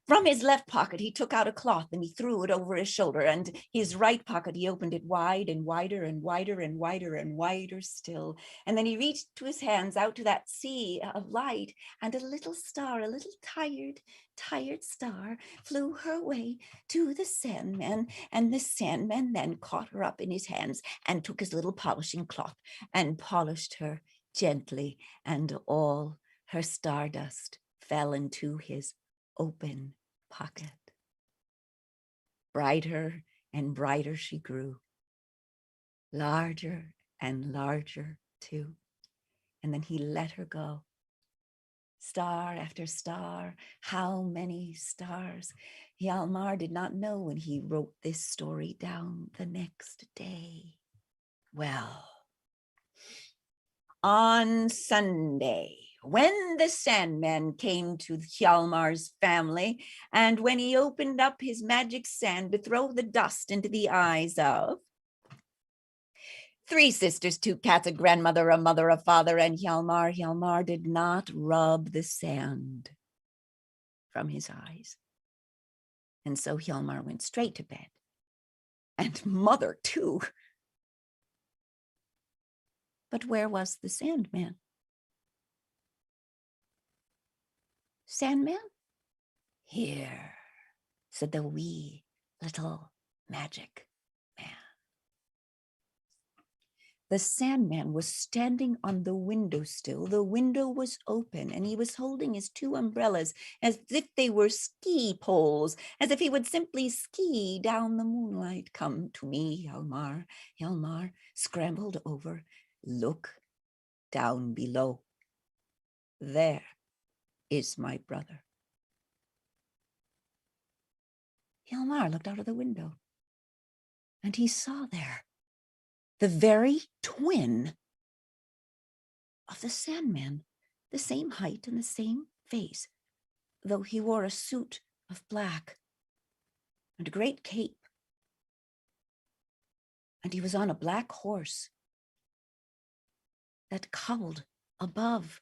From his left pocket, he took out a cloth and he threw it over his shoulder, and his right pocket, he opened it wide and wider and wider and wider and wider still. And then he reached to his hands out to that sea of light, and a little star, a little tired star, flew her way to the Sandman. And the Sandman then caught her up in his hands and took his little polishing cloth and polished her gently, and all her stardust fell into his open pocket. Brighter and brighter she grew, larger and larger too. And then he let her go. Star after star, how many stars? Hjalmar did not know when he wrote this story down the next day. Well, on Sunday, when the Sandman came to Hjalmar's family, and when he opened up his magic sand to throw the dust into the eyes of 3 sisters, 2 cats, a grandmother, a mother, a father, and Hjalmar, Hjalmar did not rub the sand from his eyes. And so Hjalmar went straight to bed. And mother too. But where was the Sandman? Sandman? Here, said the wee little magic man. The Sandman was standing on the windowsill. The window was open, and he was holding his 2 umbrellas as if they were ski poles, as if he would simply ski down the moonlight. Come to me, Hjalmar. Hjalmar scrambled over. Look down below. There is my brother. Hjalmar looked out of the window, and he saw there the very twin of the Sandman, the same height and the same face, though he wore a suit of black and a great cape, and he was on a black horse that cobbled above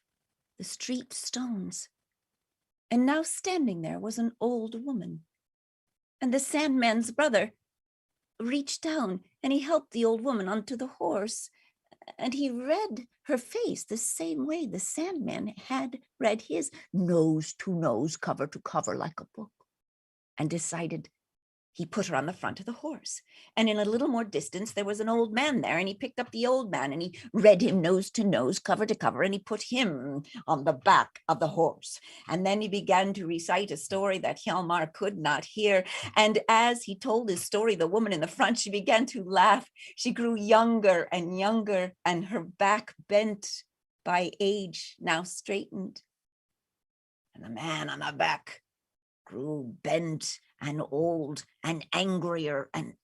the street stones. And now standing there was an old woman. And the Sandman's brother reached down and he helped the old woman onto the horse. And he read her face the same way the Sandman had read his, nose to nose, cover to cover, like a book, and decided he put her on the front of the horse. And in a little more distance, there was an old man there, and he picked up the old man and he read him nose to nose, cover to cover, and he put him on the back of the horse. And then he began to recite a story that Hjalmar could not hear. And as he told his story, the woman in the front, she began to laugh. She grew younger and younger, and her back bent by age now straightened. And the man on the back grew bent and old and angrier, and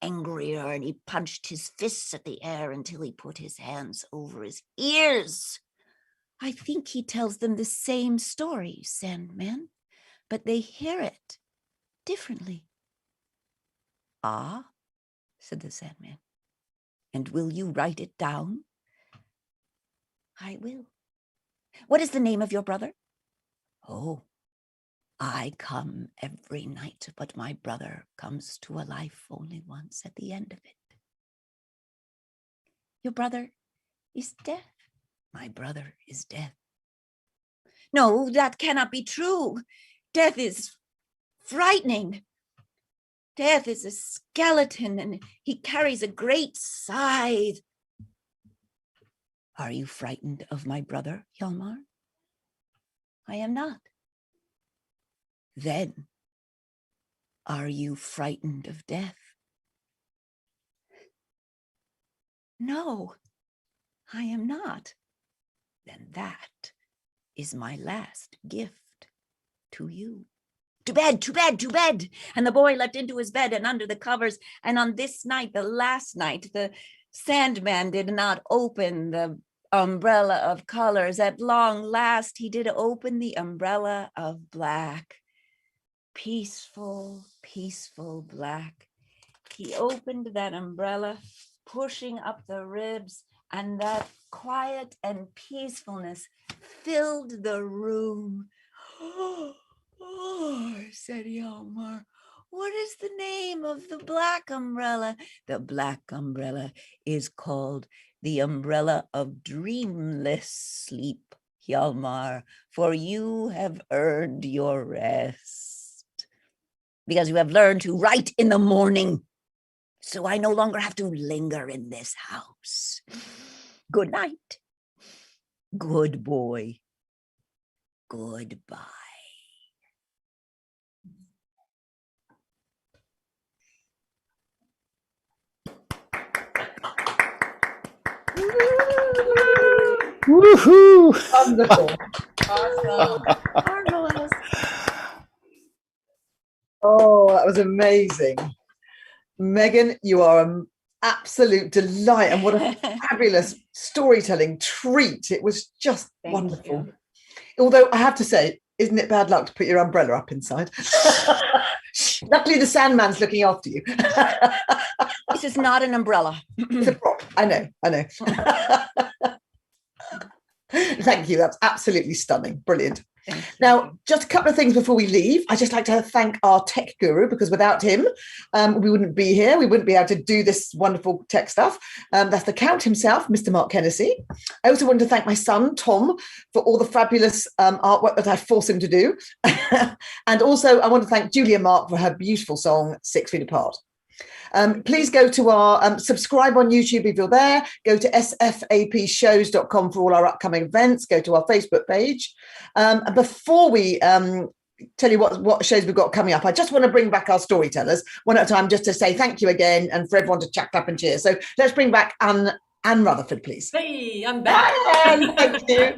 he punched his fists at the air until he put his hands over his ears. I think he tells them the same story, Sandman, but they hear it differently. Ah, said the Sandman, and will you write it down? I will. What is the name of your brother? Oh, I come every night, but my brother comes to a life only once at the end of it. Your brother is death. My brother is death. No, that cannot be true. Death is frightening. Death is a skeleton, and he carries a great scythe. Are you frightened of my brother, Hjalmar? I am not. Then, are you frightened of death? No, I am not. Then that is my last gift to you. To bed, to bed, to bed. And the boy leapt into his bed and under the covers. And on this night, the last night, the Sandman did not open the umbrella of colors. At long last, he did open the umbrella of black. Peaceful, peaceful black. He opened that umbrella, pushing up the ribs, and that quiet and peacefulness filled the room. Oh, said Hjalmar, what is the name of the black umbrella? The black umbrella is called the umbrella of dreamless sleep, Hjalmar, for you have earned your rest. Because you have learned to write in the morning. So I no longer have to linger in this house. Good night. Good boy. Goodbye. Woohoo! Wonderful. Awesome. Marvelous. Oh, that was amazing. Megan, you are an absolute delight, and what a fabulous storytelling treat. It was just Thank wonderful. you. Although I have to say, isn't it bad luck to put your umbrella up inside? Luckily, the Sandman's looking after you. This is not an umbrella. It's a prop. I know. Thank you. That's absolutely stunning. Brilliant. Now, just a couple of things before we leave. I'd just like to thank our tech guru, because without him, we wouldn't be here. We wouldn't be able to do this wonderful tech stuff. That's the Count himself, Mr. Mark Hennessy. I also want to thank my son, Tom, for all the fabulous artwork that I forced him to do. And also, I want to thank Julia Mark for her beautiful song, 6 Feet Apart. Please go to our subscribe on YouTube if you're there. Go to sfapshows.com for all our upcoming events. Go to our Facebook page. And before we tell you what shows we've got coming up, I just want to bring back our storytellers one at a time, just to say thank you again and for everyone to chat up and cheer. So let's bring back Anne Rutherford, please. Hey, I'm back. Hi, Anne. Thank you.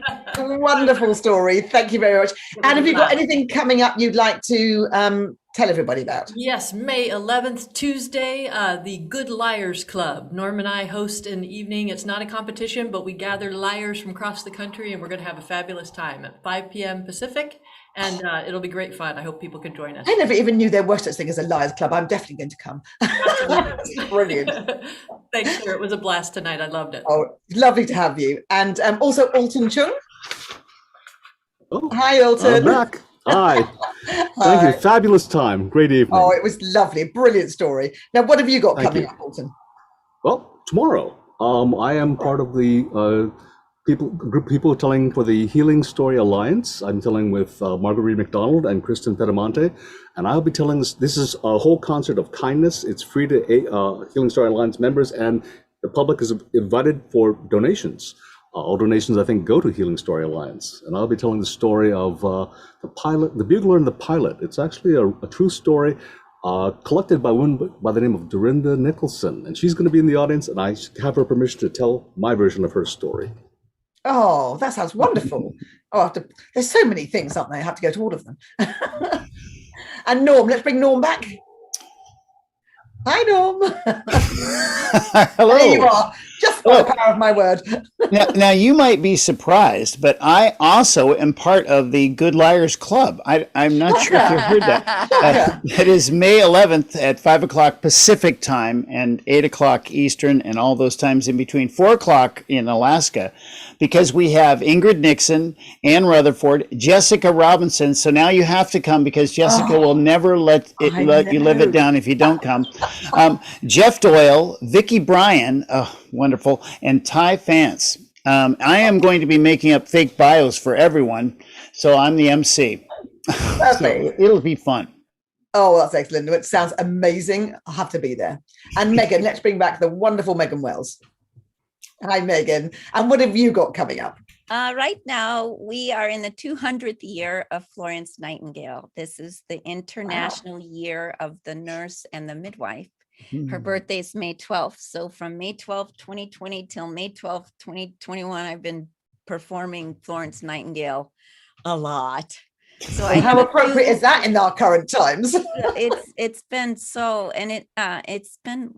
Wonderful story. Thank you very much. And have you got anything coming up you'd like to tell everybody about? Yes, May 11th, Tuesday, the Good Liars Club. Norm and I host an evening. It's not a competition, but we gather liars from across the country, and we're going to have a fabulous time at 5 p.m. Pacific, and it'll be great fun. I hope people can join us. I never even knew there was such thing as a liars club. I'm definitely going to come. Brilliant. Thanks, sir. It was a blast tonight. I loved it. Oh, lovely to have you. And also Alton Chung. Oh, hi, Alton. I'm back. Hi. Thank you. Fabulous time. Great evening. Oh, it was lovely. Brilliant story. Now, what have you got coming up, Alton? Well, tomorrow, I am part of the group of people telling for the Healing Story Alliance. I'm telling with Marguerite McDonald and Kristen Pedamonte, and I'll be telling this is a whole concert of kindness. It's free to Healing Story Alliance members, and the public is invited for donations. All donations, I think, go to Healing Story Alliance. And I'll be telling the story of the pilot, the bugler and the pilot. It's actually a true story collected by a woman by the name of Dorinda Nicholson. And she's going to be in the audience, and I have her permission to tell my version of her story. Oh, that sounds wonderful. Oh, there's so many things, aren't there? I have to go to all of them. And Norm, let's bring Norm back. Hi, Norm. Hello. There you are. Just by the power of my word. Now, you might be surprised, but I also am part of the Good Liars Club. I'm not sure if you've heard that. It is May 11th at 5 o'clock Pacific time and 8 o'clock Eastern and all those times in between, 4 o'clock in Alaska, because we have Ingrid Nixon, Ann Rutherford, Jessica Robinson. So now you have to come because Jessica will never let you live it down if you don't come. Jeff Doyle, Vicki Bryan, wonderful, and Ty Fance. I am going to be making up fake bios for everyone, so I'm the MC. So it'll be fun. Oh, that's excellent. It sounds amazing. I'll have to be there. And Megan, let's bring back the wonderful Megan Wells. Hi, Megan. And what have you got coming up? Right now, we are in the 200th year of Florence Nightingale. This is the International Year of the Nurse and the Midwife. Her birthday is May 12th. So from May 12th, 2020 till May 12th, 2021, I've been performing Florence Nightingale a lot. So how appropriate is that in our current times? It's been so, and it's been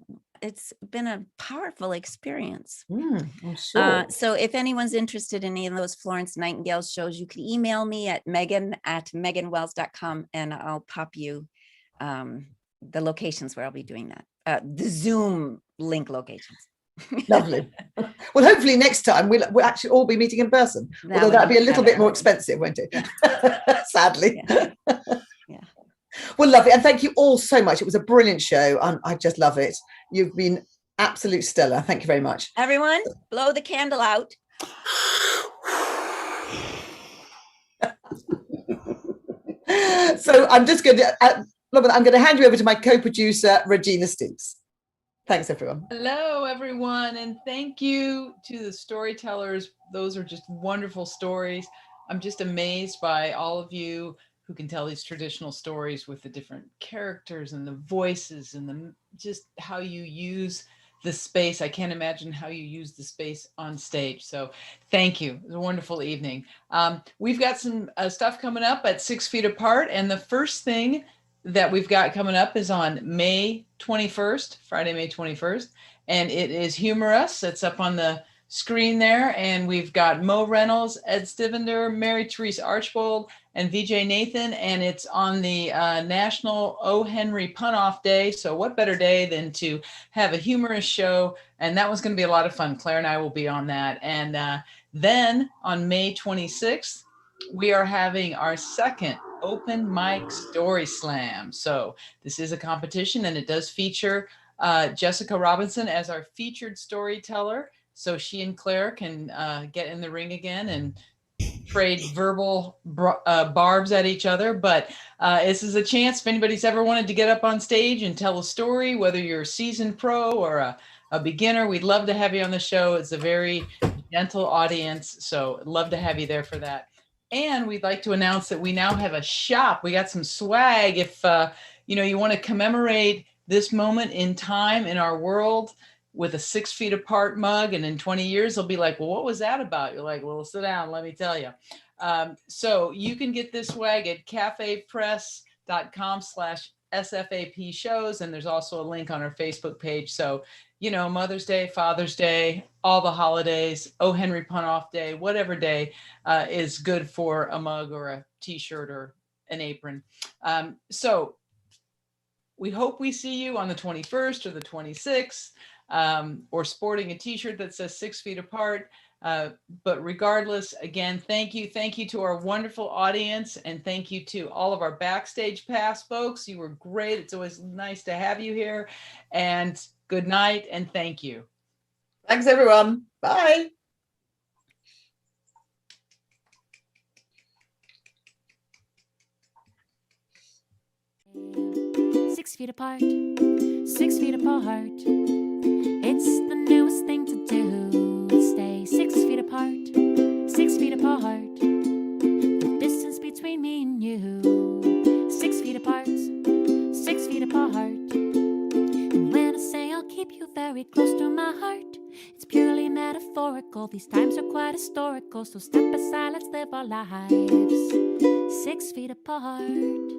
a powerful experience. I'm sure. So if anyone's interested in any of those Florence Nightingale shows, you can email me at megan@meganwells.com and I'll pop you the locations where I'll be doing that. The Zoom link locations. Lovely. Well, hopefully next time we'll actually all be meeting in person. Although that'd be a little bit more expensive, won't it? Sadly. Yeah. Well, lovely. And thank you all so much. It was a brilliant show. I just love it. You've been absolute stellar. Thank you very much. Everyone, blow the candle out. So I'm just going to, I'm going to hand you over to my co-producer, Regina Stoops. Thanks, everyone. Hello, everyone. And thank you to the storytellers. Those are just wonderful stories. I'm just amazed by all of you who can tell these traditional stories with the different characters and the voices and just how you use the space. I can't imagine how you use the space on stage. So thank you. It was a wonderful evening. We've got some stuff coming up at 6 Feet Apart. And the first thing that we've got coming up is on May 21st, Friday, May 21st. And it is Humorous. It's up on the screen there. And we've got Mo Reynolds, Ed Stivender, Mary Therese Archbold, and VJ Nathan. And it's on the National O. Henry Pun-Off Day. So what better day than to have a humorous show? And that one's going to be a lot of fun. Claire and I will be on that. And then on May 26th, we are having our second open mic story slam. So this is a competition and it does feature Jessica Robinson as our featured storyteller. So she and Claire can get in the ring again and trade verbal barbs at each other. But this is a chance if anybody's ever wanted to get up on stage and tell a story, whether you're a seasoned pro or a beginner, we'd love to have you on the show. It's a very gentle audience. So I'd love to have you there for that. And we'd like to announce that we now have a shop. We got some swag. If you want to commemorate this moment in time in our world with a 6 Feet Apart mug, and in 20 years they'll be like, well, what was that about? You're like, well, sit down, let me tell you. So you can get this swag at cafepress.com/SFAP shows, and there's also a link on our Facebook page. So Mother's Day, Father's Day, all the holidays, O. Henry Pun-Off Day, whatever day is good for a mug or a t-shirt or an apron. So we hope we see you on the 21st or the 26th, or sporting a t-shirt that says 6 Feet Apart. But regardless, again, thank you. Thank you to our wonderful audience, and thank you to all of our Backstage Pass folks. You were great. It's always nice to have you here. And good night, and thank you. Thanks, everyone. Bye. Six feet apart, 6 feet apart. It's the newest thing to do. Stay 6 feet apart, 6 feet apart. The distance between me and you. 6 feet apart, 6 feet apart. And when I say I'll keep you very close to my heart, it's purely metaphorical. These times are quite historical. So step aside, let's live our lives 6 feet apart.